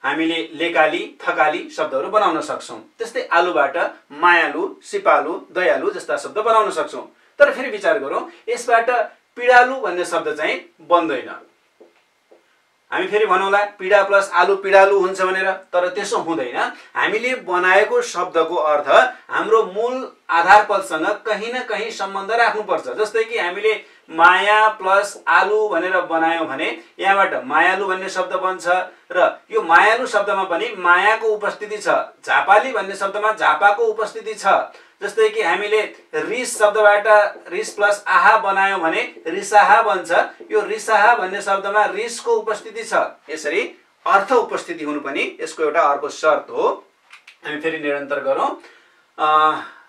हामीले लेकाली, थकाली शब्दहरू बनाउन सक्छौं। त्यस्तै आलुबाट मायालु, सिपालु, दयालु जस्ता शब्द बनाउन सक्छौं। तर फेरि विचार गरौं, यसबाट पीडालु भन्ने शब्द चाहिँ बन्दैन। हामी फेरि भनौँला पीडा प्लस आलु पीडालु हुन्छ भनेर, तर त्यसो हुँदैन। हामीले बनाएको शब्दको अर्थ हाम्रो मूल आधारपदसँग कहीं न कहीं सम्बन्ध राख्नुपर्छ। जस्तै कि हामीले माया प्लस आलु भनेर बनायौं भने यहाँबाट मायालु भन्ने शब्द बन्छ र यो मायालु शब्दमा पनि मायाको उपस्थिति छ। झापाली भन्ने शब्दमा झापाको उपस्थिति छ। जस्तै कि हामीले रिस शब्दबाट रिस प्लस आहा बनायौं भने रिसाहा बन्छ। यो रिसाहा भन्ने शब्दमा रिसको उपस्थिति छ। यसरी अर्थ उपस्थिति हुनु पनि यसको एउटा अर्को शर्त हो। हामी फेरि निरन्तर गरौं।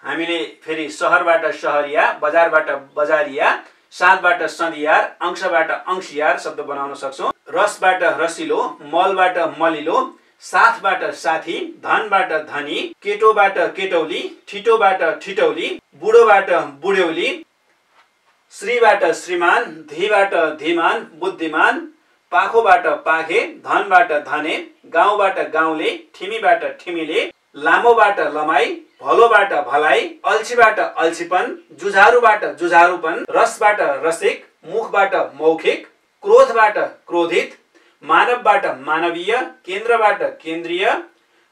हामीले फेरि शहरबाट शहरिया, बजारबाट बजारिया, साँधबाट सधियार, अंशबाट अंशियार शब्द बनाउन सक्छौं। रसबाट रसिलो, मलबाट मलिलो, साथबाट साथी, धनबाट धनी, केटोबाट केटौली, ठिटोबाट ठिटौली, बुढोबाट बुढ्यौली, श्रीबाट श्रीमान, धीबाट धीमान बुद्धिमान, पाखोबाट पाखे, धनबाट धने, गाउँबाट गाउँले, ठिमीबाट ठिमीले, लामोबाट लमाई, भलोबाट भलाई, अल्छीबाट अल्छीपन, जुझारुबाट जुझारुपन, रसबाट रसिक, मुखबाट मौखिक, क्रोधबाट क्रोधित, मानवबाट मानवीय, केन्द्रबाट केन्द्रीय।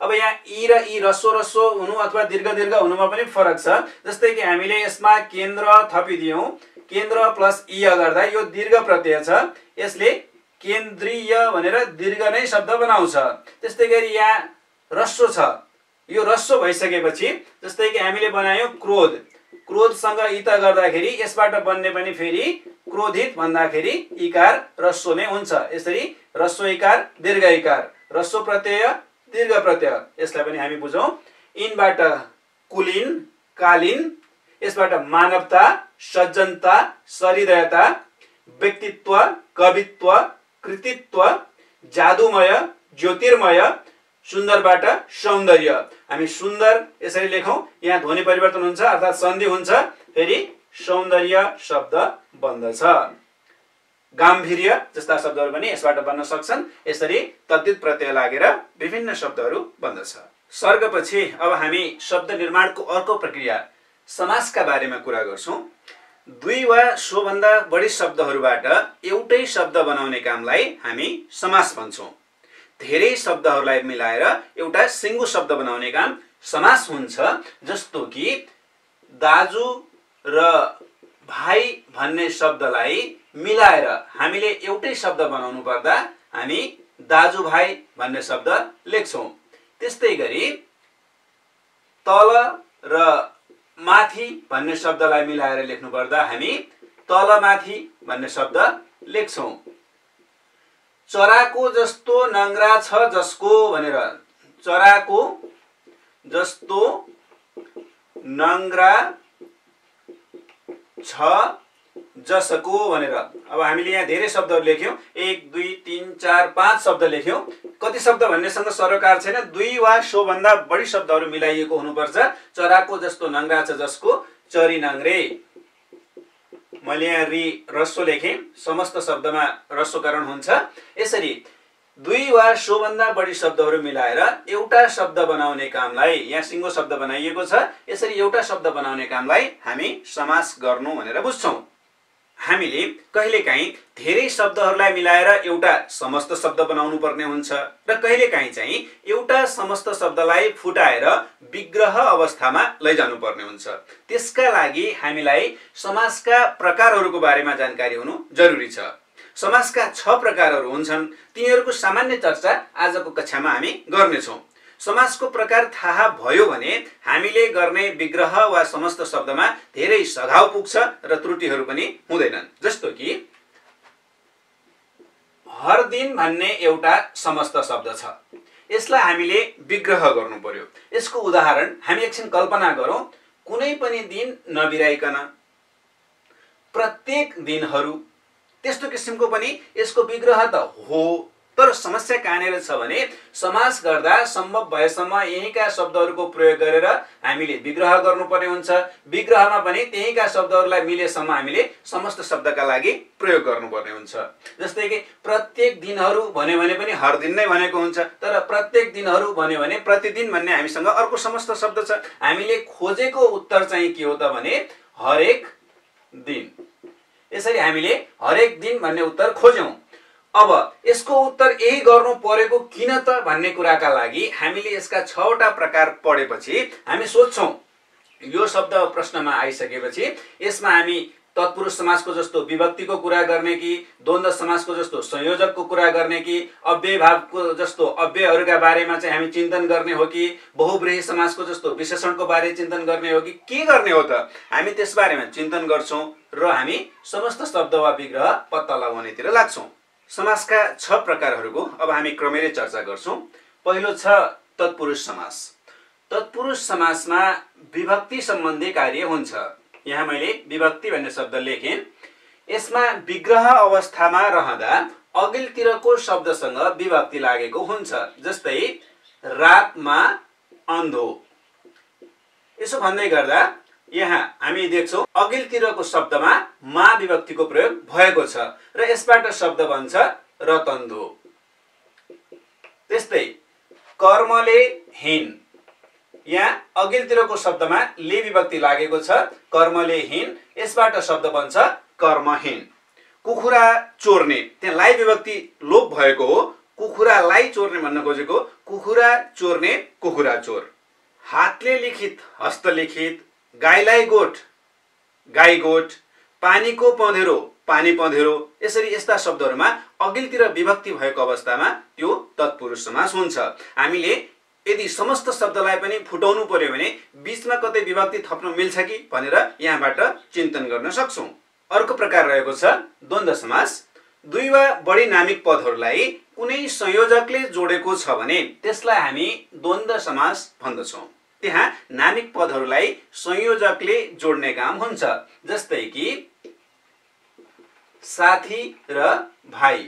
अब यहाँ इ र इ रस्व रस्व हुनु अथवा दीर्घ दीर्घ हुनुमा पनि फरक छ। जस्तै कि हामीले यसमा केन्द्र थपिदियौं, केन्द्र प्लस इ गर्दा यो दीर्घ प्रत्यय छ, यसले केन्द्रीय भनेर दीर्घ नै शब्द बनाउँछ। त्यस्तै गरी यहाँ रस्व छ, यो रस्व भइसकेपछि जस्तै कि हामीले बनायौं क्रोध, क्रोधसँग इत गर्दाखेरि यसबाट बन्ने पनि फेरि क्रोधित भन्दाखेरि इकार रस्व नै हुन्छ। यसरी रस्व इकार दीर्घ इकार, रस्व प्रत्यय दीर्घ प्रत्यय, यसलाई पनि हामी बुझौं। इनबाट कुलीन कालीन, यसबाट मानवता सज्जनता सहृदयता व्यक्तित्व कवित्व कृतित्व जादुमय ज्योतिर्मय, सुन्दरबाट सौन्दर्य। हामी सुन्दर यसरी लेखौं, यहाँ ध्वनि परिवर्तन हुन्छ अर्थात् सन्धि हुन्छ, फेरि सौन्दर्य शब्द बन्दछ। गाम्भीर्य जस्ता शब्दहरू पनि यसबाट बन्न सक्छन्। यसरी तद्धित प्रत्यय लागेर विभिन्न शब्दहरू बन्दछ। सर्गपछि अब हामी शब्द निर्माणको अर्को प्रक्रिया समासका बारेमा कुरा गर्छौं। दुई वा सोभन्दा बढी शब्दहरूबाट एउटै शब्द बनाउने कामलाई हामी समास भन्छौं। धेरै शब्दहरूलाई मिलाएर एउटा सिंगो शब्द बनाउने काम समास हुन्छ। जस्तो कि दाजु र भाइ भन्ने शब्दलाई मिलाएर हामीले एउटै शब्द बनाउनु पर्दा हामी दाजु भाइ भन्ने शब्द लेख्छौं। त्यस्तै गरी तल र माथि भन्ने शब्दलाई मिलाएर लेख्नु पर्दा हामी तल माथि भन्ने शब्द लेख्छौं। चराको जस्तो नङ्ग्रा छ जसको भनेर, चराको जस्तो नङ्ग्रा छ जसको भनेर। अब हामीले यहाँ धेरै शब्दहरू लेख्यौं, 1 2 3 4 5 शब्द लेख्यौं। कति शब्द भन्नेसँग सरोकार छैन, दुई वा सोभन्दा बढी शब्दहरू मिलाइएको हुनुपर्छ। चराको जस्तो नङ्ग्रा छ जसको, चरी नाङ्ग्रे। मैले यहाँ रि रस्व लेखेँ, समस्त शब्दमा रस्वकरण हुन्छ। यसरी दुई वा सोभन्दा बढी शब्दहरू मिलाएर एउटा शब्द बनाउने कामलाई, यहाँ सिंगो शब्द बनाइएको छ, यसरी एउटा शब्द बनाउने कामलाई हामी समास गर्नु भनेर बुझ्छौं। हामीले कहिलेकाहीँ धेरै शब्दहरूलाई मिलाएर एउटा समस्त शब्द बनाउनु पर्ने हुन्छ र कहिलेकाहीँ चाहिँ एउटा समस्त शब्दलाई फुटाएर विग्रह अवस्थामा लैजानु पर्ने हुन्छ। त्यसका लागि हामीलाई समासका प्रकारहरूको बारेमा जानकारी हुनु जरुरी छ। समासका 6 प्रकारहरू हुन्छन्, तिनीहरूको सामान्य चर्चा आजको कक्षामा हामी गर्नेछौँ। समासको प्रकार थाहा भयो भने हामीले गर्ने विग्रह वा समस्त शब्दमा धेरै सघाउ पुग्छ र त्रुटिहरू पनि हुँदैनन्। जस्तो कि हर दिन भन्ने एउटा समस्त शब्द छ, यसलाई हामीले विग्रह गर्नु पर्यो। यसको उदाहरण हामी एकछिन कल्पना गरौँ। कुनै पनि दिन नबिराइकन, प्रत्येक दिनहरू, त्यस्तो किसिमको पनि यसको विग्रह त हो। तर समस्या कहाँनिर छ भने समास गर्दा सम्भव भएसम्म यहीँका शब्दहरूको प्रयोग गरेर हामीले विग्रह गर्नुपर्ने हुन्छ। विग्रहमा पनि त्यहीँका शब्दहरूलाई मिलेसम्म हामीले समस्त शब्दका लागि प्रयोग गर्नुपर्ने हुन्छ। जस्तै कि प्रत्येक दिनहरू भन्यो भने पनि हर दिन नै भनेको हुन्छ, तर प्रत्येक दिनहरू भन्यो भने प्रतिदिन भन्ने हामीसँग अर्को समस्त शब्द छ। हामीले खोजेको उत्तर चाहिँ के हो त भने हरेक दिन। यसरी हामीले हरेक दिन भन्ने उत्तर खोज्यौं। अब यसको उत्तर यही गर्नु परेको किन त भन्ने कुराका लागि हामीले यसका 6 वटा प्रकार पढेपछि हामी सोध्छौं, यो शब्द प्रश्नमा आइसकेपछि यसमा हामी तत्पुरुष समासको जस्तो विभक्तिको कुरा गर्ने कि द्वन्द्व समासको जस्तो संयोजकको कुरा गर्ने कि अव्ययभावको जस्तो अव्ययहरूका बारेमा चाहिँ हामी चिन्तन गर्ने हो कि बहुब्रीहि समासको जस्तो विशेषणको बारे चिन्तन गर्ने हो कि के गर्ने हो त, हामी त्यस बारेमा चिन्तन गर्छौं र हामी समस्त शब्द वा विग्रह पत्ता लगाउनेतिर लाग्छौं। समासका 6 प्रकारहरूको अब हामी क्रमैले चर्चा गर्छौं। पहिलो छ तत्पुरुष समास। तत्पुरुष समासमा विभक्ति सम्बन्धी कार्य हुन्छ। यहाँ मैले विभक्ति भन्ने शब्द लेखेँ। यसमा विग्रह अवस्थामा रहँदा अघिल्तिरको शब्दसँग विभक्ति लागेको हुन्छ। जस्तै रातमा अन्धो, यसो भन्दै गर्दा यहाँ हामी देख्छौं अघिल्तिरको शब्दमा मा विभक्तिको प्रयोग भएको छ र यसबाट शब्द बन्छ रतन्धो। त्यस्तै कर्मले हीन, यहाँ अघिल्तिरको शब्दमा ले विभक्ति लागेको छ, कर्मले हीन, यसबाट शब्द बन्छ कर्महीन। कुखुरा चोर्ने, त्यहाँ लाई विभक्ति लोप भएको हो, कुखुरालाई चोर्ने भन्न खोजेको कुखुरा चोर्ने कुखुरा चोर। हातले लिखित हस्तलिखित, गाईलाई गोठ गाई गोठ, पानीको पँधेरो पानी पँधेरो, यसरी यस्ता शब्दहरुमा अघिल्तिर विभक्ति भएको अवस्थामा त्यो तत्पुरुष समास हुन्छ। हामीले यदि समस्त शब्दलाई पनि फुटाउनु पर्यो भने बीचमा कतै विभक्ति थप्न मिल्छ कि भनेर यहाँबाट चिन्तन गर्न सक्छौं। अर्को प्रकार रहेको छ द्वन्द्व समास। दुई वा बढी नामिक पदहरूलाई कुनै संयोजकले जोडेको छ भने त्यसलाई हामी द्वन्द्व समास भन्दछौं। त्यहाँ नामिक पदहरूलाई संयोजकले जोड्ने काम हुन्छ। जस्तै कि साथी र भाइ,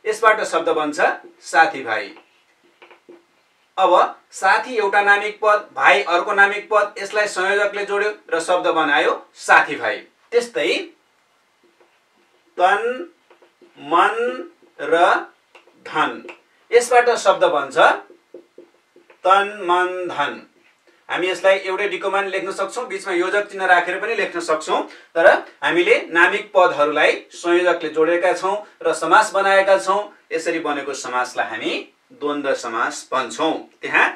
यसबाट शब्द बन्छ साथी भाइ। अब साथी एउटा नामिक पद, भाइ अर्को नामिक पद, यसलाई संयोजकले जोड्यो र शब्द बनायो साथी भाइ। त्यस्तै तन मन र धन, यसबाट शब्द बन्छ तन मन धन। हामी यसलाई एउटै डिकोमा लेख्न सक्छौं, बीचमा योजक चिन्ह राखेर पनि लेख्न सक्छौं, तर हामीले नामिक पदहरूलाई संयोजकले जोडेका छौं र समास बनाएका छौं। यसरी बनेको समासलाई हामी द्वन्द्व समास भन्छौं। त्यहाँ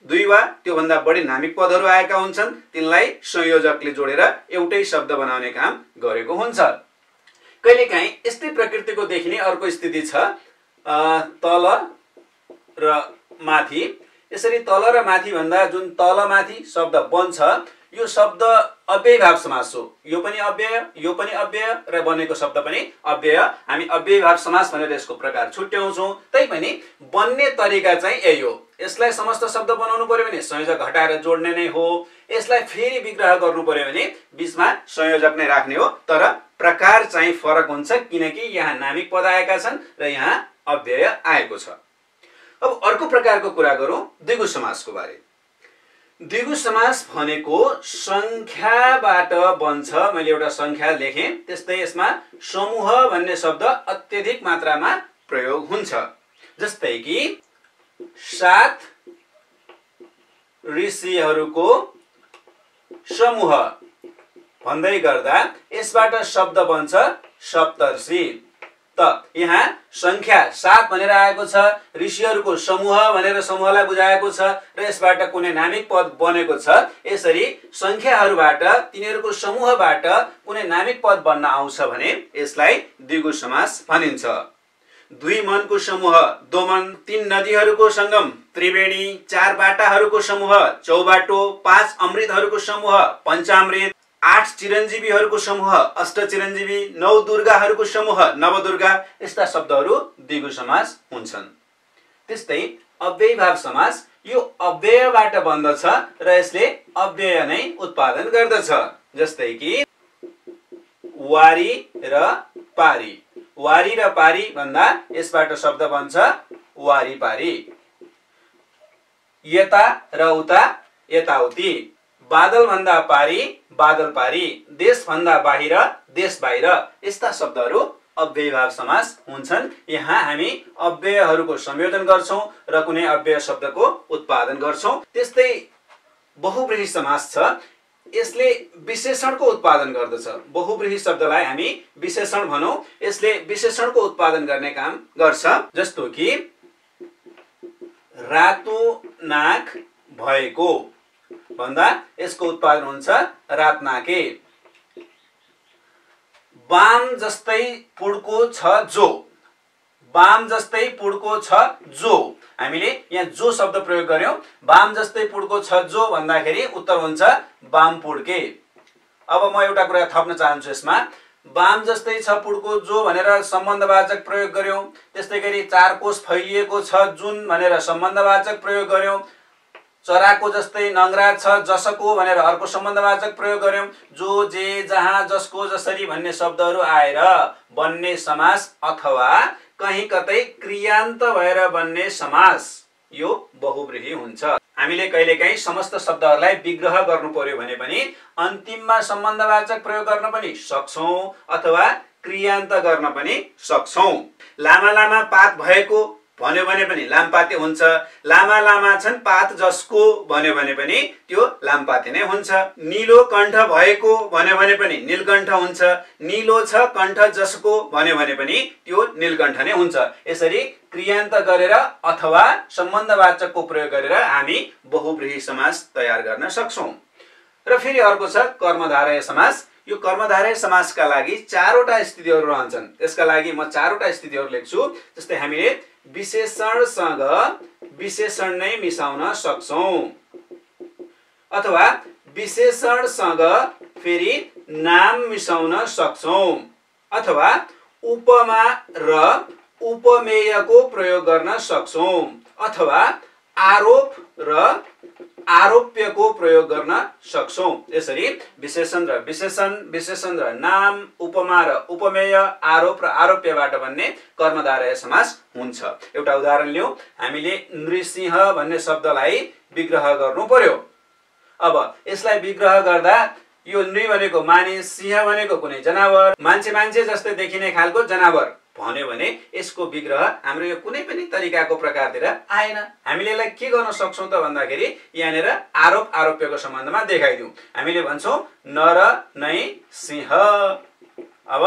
दुई वा त्योभन्दा बढी नामिक पदहरू आएका हुन्छन्, तिनलाई संयोजकले जोडेर एउटै शब्द बनाउने काम गरेको हुन्छ। कहिलेकाहीँ यस्तै प्रकृतिको देखिने अर्को स्थिति छ तल र माथि। यसरी तल र माथि भन्दा जुन तल माथि शब्द बन्छ यो शब्द अव्ययभाव समास हो। यो पनि अव्यय, यो पनि अव्यय र बनेको शब्द पनि अव्यय। हामी अव्ययभाव समास भनेर यसको प्रकार छुट्याउँछौं, तैपनि बन्ने तरिका चाहिँ यही हो। यसलाई समस्त शब्द बनाउनु पर्यो भने संयोजक हटाएर जोड्ने नै हो। यसलाई फेरि विग्रह गर्नु पर्यो भने बीचमा संयोजक नै राख्ने हो, तर प्रकार चाहिँ फरक हुन्छ किनकि यहाँ नामिक पद आएका छन् र यहाँ अव्यय आएको छ। अब अर्को प्रकारको कुरा गरौं द्विगु समासको बारे। द्विगु समास भनेको संख्याबाट बन्छ। मैले एउटा संख्या लेखेँ, त्यस्तै यसमा समूह भन्ने शब्द अत्यधिक मात्रामा प्रयोग हुन्छ। जस्तै कि 7 ऋषिहरूको समूह भन्दै गर्दा यसबाट शब्द बन्छ सप्तर्षि। त यहाँ संख्या 7 भनेर आएको छ, ऋषिहरूको समूह भनेर समूहलाई बुझाएको छ र यसबाट कुनै नामिक पद बनेको छ। यसरी संख्याहरूबाट, तिनीहरूको समूहबाट कुनै नामिक पद बन्न आउँछ भने यसलाई द्विगु समास भनिन्छ। दुई मनको समूह दोमन, 3 नदीहरूको संगम त्रिवेणी, 4 बाटाहरूको समूह चौबाटो, 5 अमृतहरूको समूह पञ्चामृत, 8 चिरञ्जीवीहरूको समूह अष्टचिरञ्जीवी, 9 दुर्गाहरूको समूह नवदुर्गा। यस्ता शब्दहरू द्विगु समास हुन्छन्। त्यस्तै अव्ययभाव समास, यो अव्ययबाट बन्दछ र यसले अव्यय नै उत्पादन गर्दछ। जस्तै कि वारी र पारी। वारी र पारी भन्दा यसबाट शब्द बन्छ वारीपारी। यता र उता यताउति, बादल भन्दा पारी बादल पारी, देश भन्दा बाहिर देश बाहिर। यस्ता शब्दहरू अव्ययभाव समास हुन्छन्। यहाँ हामी अव्ययहरूको संयोजन गर्छौं र कुनै अव्यय शब्दको उत्पादन गर्छौं। त्यस्तै बहुव्रीहि समास छ, यसले विशेषणको उत्पादन गर्दछ। बहुव्रीहि शब्दलाई हामी विशेषण भनौं, यसले विशेषणको उत्पादन गर्ने काम गर्छ। जस्तो कि रातो नाक भएको भन्दा यसको उत्पादन हुन्छ रातनाके। बाम जस्तै पुड्को छ जो, बाम जस्तै पुड्को छ जो। हामीले यहाँ जो शब्द प्रयोग गर्यौं। बाम जस्तै पुड्को छ जो भन्दाखेरि उत्तर हुन्छ बाम पुड्के। अब म एउटा कुरा थप्न चाहन्छु यसमा। बाम जस्तै छ पुड्को जो भनेर सम्बन्धवाचक प्रयोग गर्यौं। त्यस्तै गरी 4 कोष फैलिएको छ जुन भनेर सम्बन्धवाचक प्रयोग गर्यौं। चराको जस्तै नङ्ग्रा छ जसको भनेर अर्को सम्बन्धवाचक प्रयोग गर्यौं। जो, जे, जहाँ, जसको, जसरी भन्ने शब्दहरू आएर बन्ने समास अथवा कहीं कतै क्रियान्त भएर बन्ने समास यो बहुव्रीहि हुन्छ। हामीले कहिलेकाहीँ समस्त शब्दहरूलाई विग्रह गर्नु पर्यो भने पनि अन्तिममा सम्बन्धवाचक प्रयोग गर्न पनि सक्छौं अथवा क्रियान्त गर्न पनि सक्छौं। लामा लामा पात भएको भन्यो भने पनि लामपाते हुन्छ। लामा लामा छन् पात जसको भन्यो भने पनि त्यो लामपाते नै हुन्छ। नीलो कण्ठ भएको भन्यो भने पनि नीलकण्ठ हुन्छ। नीलो छ कण्ठ जसको भन्यो भने पनि त्यो नीलकण्ठ नै हुन्छ। यसरी क्रियान्त गरेर अथवा सम्बन्धवाचकको प्रयोग गरेर हामी बहुव्रीहि समास तयार गर्न सक्छौं। र फेरि अर्को छ कर्मधारय समास। यो कर्मधारय समासका लागि चारवटा स्थितिहरू रहन्छन्। यसका लागि म चारवटा स्थितिहरू लेख्छु। जस्तै हामीले विशेषणसँग विशेषण नै मिसाउन सक्छौं, अथवा विशेषणसँग फेरि नाम मिसाउन सक्छौं, अथवा उपमा र उपमेयको प्रयोग गर्न सक्छौं, अथवा आरोप र आरोप्यको प्रयोग गर्न सक्छौं। यसरी विशेषण र विशेषण, विशेषण र नाम, उपमा र उपमेय, आरोप र आरोप्यबाट बन्ने कर्मधारय समास हुन्छ। एउटा उदाहरण लियौं। हामीले नृसिंह भन्ने शब्दलाई विग्रह गर्नु पर्यो। अब यसलाई विग्रह गर्दा यो नृ भनेको मानिस, सिंह भनेको कुनै जनावर, मान्छे जस्तै देखिने खालको जनावर भन्यो भने यसको विग्रह हाम्रो यो कुनै पनि तरिकाको प्रकारतिर आएन। हामीले यसलाई के गर्न सक्छौं त भन्दाखेरि यहाँनिर आरोप आरोप्यको सम्बन्धमा देखाइदिउँ। हामीले भन्छौं नर नै सिंह। अब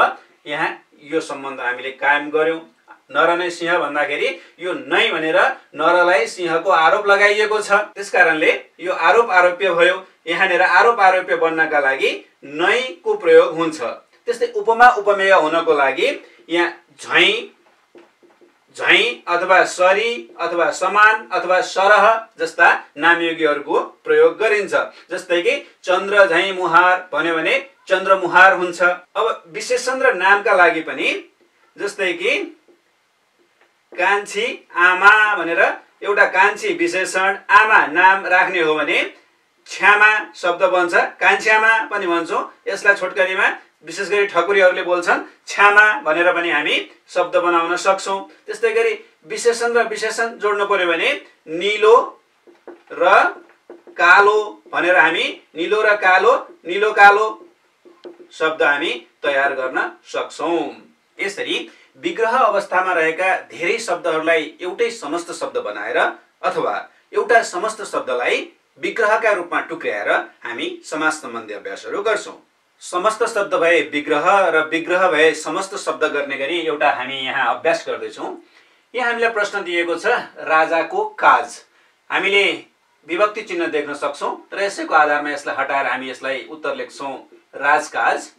यहाँ यो सम्बन्ध हामीले कायम गर्यौं। नर नै सिंह भन्दाखेरि यो नै भनेर नरलाई सिंहको आरोप लगाइएको छ, त्यसकारणले यो आरोप आरोप्य भयो। यहाँनिर आरोप आरोप्य बन्नका लागि नै को प्रयोग हुन्छ। त्यस्तै उपमा उपमेय हुनको लागि यहाँ झैं, झैं अथवा सरी अथवा समान अथवा सरह जस्ता नामयोगीहरूको प्रयोग गरिन्छ। जस्तै कि चन्द्र झैं मुहार भन्यो भने चन्द्रमुहार हुन्छ। अब विशेषण र नामका लागि पनि जस्तै कि कान्छी आमा भनेर एउटा कान्छी विशेषण, आमा नाम राख्ने हो भने छ्यामा शब्द बन्छ। कान्छ्यामा पनि भन्छौं। यसलाई छोटकरीमा विशेष गरी ठकुरीहरूले बोल्छन् छ्यामा भनेर पनि हामी शब्द बनाउन सक्छौं। त्यस्तै गरी विशेषण र विशेषण जोड्नु पर्यो भने नीलो र कालो भनेर हामी नीलो र कालो, नीलो कालो शब्द हामी तयार गर्न सक्छौं। यसरी विग्रह अवस्थामा रहेका धेरै शब्दहरूलाई एउटै समस्त शब्द बनाएर अथवा एउटा समस्त शब्दलाई विग्रहका रूपमा टुक्र्याएर हामी समास सम्बन्धी अभ्यासहरू गर्छौं। समस्त शब्द भए विग्रह र विग्रह भए समस्त शब्द गर्ने गरी एउटा हामी यहाँ अभ्यास गर्दैछौं। यहाँ हामीलाई प्रश्न दिएको छ राजाको काज। हामीले विभक्ति चिन्ह देख्न सक्छौं र यसैको आधारमा यसलाई हटाएर हामी यसलाई उत्तर लेख्छौं राजकाज।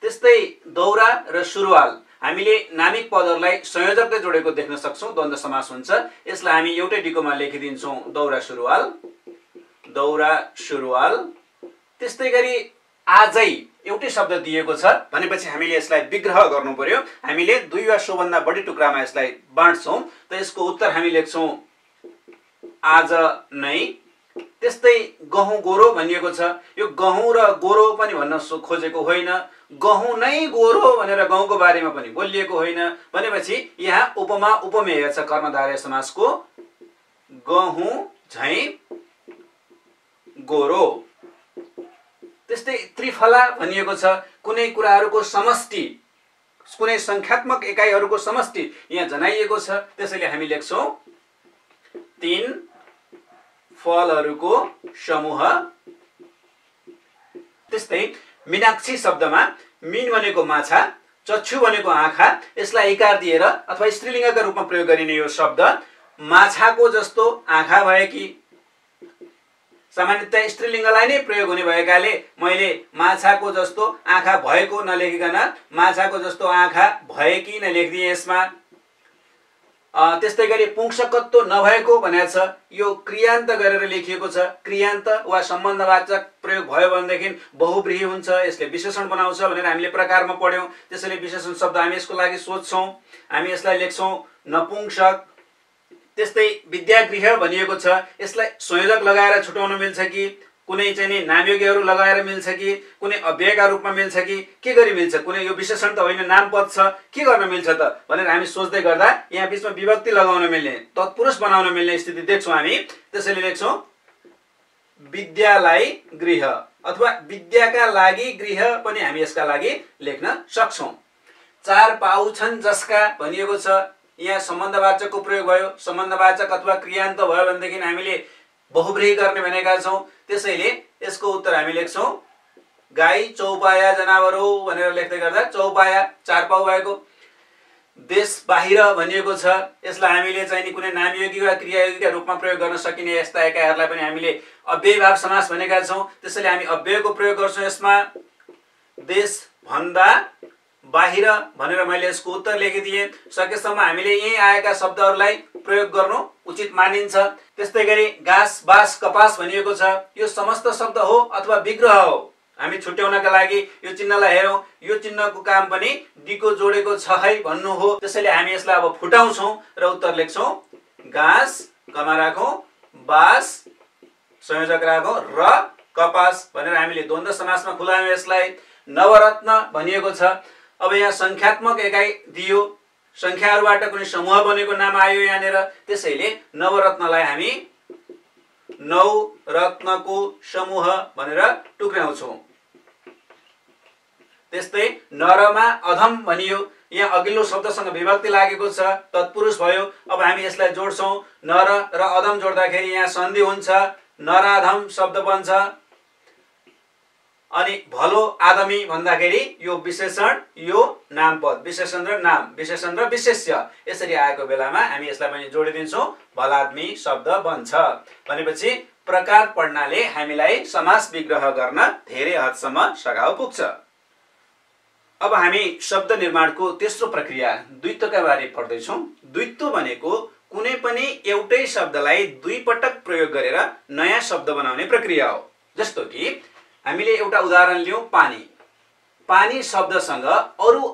त्यस्तै दौरा र सुरुवाल हामीले नामिक पदहरूलाई संयोजकले जोडेको देख्न सक्छौं, द्वन्द्व समास हुन्छ। यसलाई हामी एउटै डिकोमा लेखिदिन्छौं दौरा सुरुवाल, दौरा सुरुवाल। त्यस्तै गरी आजै एउटै शब्द दिएको छ भनेपछि हामीले यसलाई विग्रह गर्नु पर्यो। हामीले दुई वा सोभन्दा बढी टुक्रामा यसलाई बाँड्छौं, त यसको उत्तर हामी लेख्छौं आज नै। त्यस्तै गहुँ गोरो भनिएको छ। यो गहुँ र गोरो पनि भन्न खोजेको होइन, गहुँ नै गोरो भनेर गहुँको बारेमा पनि बोलिएको होइन। भनेपछि यहाँ उपमा उपमेय छ कर्मधारय समासको, गहुँ झैं गोरो। त्यस्तै त्रिफला भनिएको छ। कुनै कुराहरूको समष्टि, कुनै संख्यात्मक एकाइहरूको समष्टि यहाँ जनाइएको छ। त्यसैले हामी लेख्छौं तीन फलहरूको समूह। त्यस्तै मीनाक्षी शब्दमा मीन भनेको माछा, चक्षु भनेको आँखा, यसलाई इकार दिएर अथवा स्त्रीलिङ्गका रूपमा प्रयोग गरिने यो शब्द माछाको जस्तो आँखा भएकी, सामान्यतया स्त्रीलिङ्गलाई नै प्रयोग हुने भएकाले मैले माछाको जस्तो आँखा भएको नलेखिकन माछाको जस्तो आँखा भएकी नै लेखिदिए यसमा। त्यस्तै गरी पुंसकत्व नभएको भनेको छ, यो क्रियान्त गरेर लेखिएको छ। क्रियान्त वा सम्बन्धवाचक प्रयोग भयो भनेदेखि बहुव्रीहि हुन्छ, यसले विशेषण बनाउँछ भनेर हामीले प्रकारमा पढ्यौं। त्यसैले विशेषण शब्द हामी यसको लागि सोध्छौं, हामी यसलाई लेख्छौं नपुंसक। त्यस्तै विद्यागृह भनिएको छ। यसलाई संयोजक लगाएर छुटाउन मिल्छ कि कुनै चाहिँ नि नामयोगीहरू लगाएर मिल्छ कि कुनै अव्ययका रूपमा मिल्छ कि के गरी मिल्छ, कुनै यो विशेषण त होइन नामपद छ, के गर्न मिल्छ त भनेर हामी सोच्दै गर्दा यहाँ बीचमा विभक्ति लगाउन मिल्ने, तत्पुरुष बनाउन मिल्ने स्थिति देख्छौं हामी। त्यसैले लेख्छौं विद्यालय गृह अथवा विद्याका लागि गृह पनि हामी यसका लागि लेख्न सक्छौं। चार पाउ छन् जसका भनिएको छ। यहाँ सम्बन्धवाचकको प्रयोग भयो, सम्बन्धवाचक अथवा क्रियान्त भयो भनेदेखि हामीले बहुब्रीहि गर्ने भनेका छौं। त्यसैले यसको उत्तर हामी लेख्छौं गाई चौपाया जनावर हो भनेर लेख्दै गर्दा चौपाया चार पाउ भएको। देश बाहिर भनिएको छ, यसलाई हामीले चाहिँ नि कुनै नामयोगी वा क्रियायोगीका रूपमा प्रयोग गर्न सकिने यस्ता एकाइहरूलाई पनि हामीले अव्ययीभाव समास भनेका छौं। त्यसैले हामी अव्ययको प्रयोग गर्छौं यसमा। देश भन्दा बाहिर भनेर मैले यसको उत्तर लेखिदिएँ। सकेसम्म हामीले यही आएका शब्दहरूलाई प्रयोग गर्नु उचित मानिन्छ। त्यस्तै गरी घाँस बाँस कपास भनिएको छ, यो समस्त शब्द हो अथवा विग्रह हो। हामी छुट्याउनका लागि यो चिन्हलाई हेरौं, यो चिन्हको काम पनि डीको जोडेको छ है भन्नु हो। त्यसैले हामी यसलाई अब फुटाउँछौं र उत्तर लेख्छौं घाँस कमा राखौं, बाँस संयोजक राखौं र कपास भनेर हामीले द्वन्द्व समासमा खुलायौं यसलाई। नवरत्न भनिएको छ, अब यहाँ संख्यात्मक एकाइ दियो, संख्याहरूबाट कुनै समूह बनेको नाम आयो यहाँनिर। त्यसैले नवरत्नलाई हामी नौ रत्नको समूह भनेर टुक्र्याउँछौं। त्यस्तै नरमा अधम भनियो, यहाँ अघिल्लो शब्दसँग विभक्ति लागेको छ, तत्पुरुष भयो। अब हामी यसलाई जोड्छौं, नर र अधम जोड्दाखेरि यहाँ सन्धि हुन्छ, नराधम शब्द बन्छ। अनि भलो आदमी भन्दाखेरि यो विशेषण यो नामपद, विशेषण र नाम, विशेषण र विशेष्य यसरी आएको बेलामा हामी यसलाई पनि जोडिदिन्छौं, भलादमी शब्द बन्छ। भनेपछि प्रकार पढ्नाले हामीलाई समास विग्रह गर्न धेरै हदसम्म सघाउ पुग्छ। अब हामी शब्द निर्माणको तेस्रो प्रक्रिया द्वित्वका बारे पढ्दैछौं। द्वित्व भनेको कुनै पनि एउटै शब्दलाई दुई पटक प्रयोग गरेर नयाँ शब्द बनाउने प्रक्रिया हो। जस्तो कि हामीले एउटा उदाहरण लियौं, पानी। पानी शब्दसँग अरु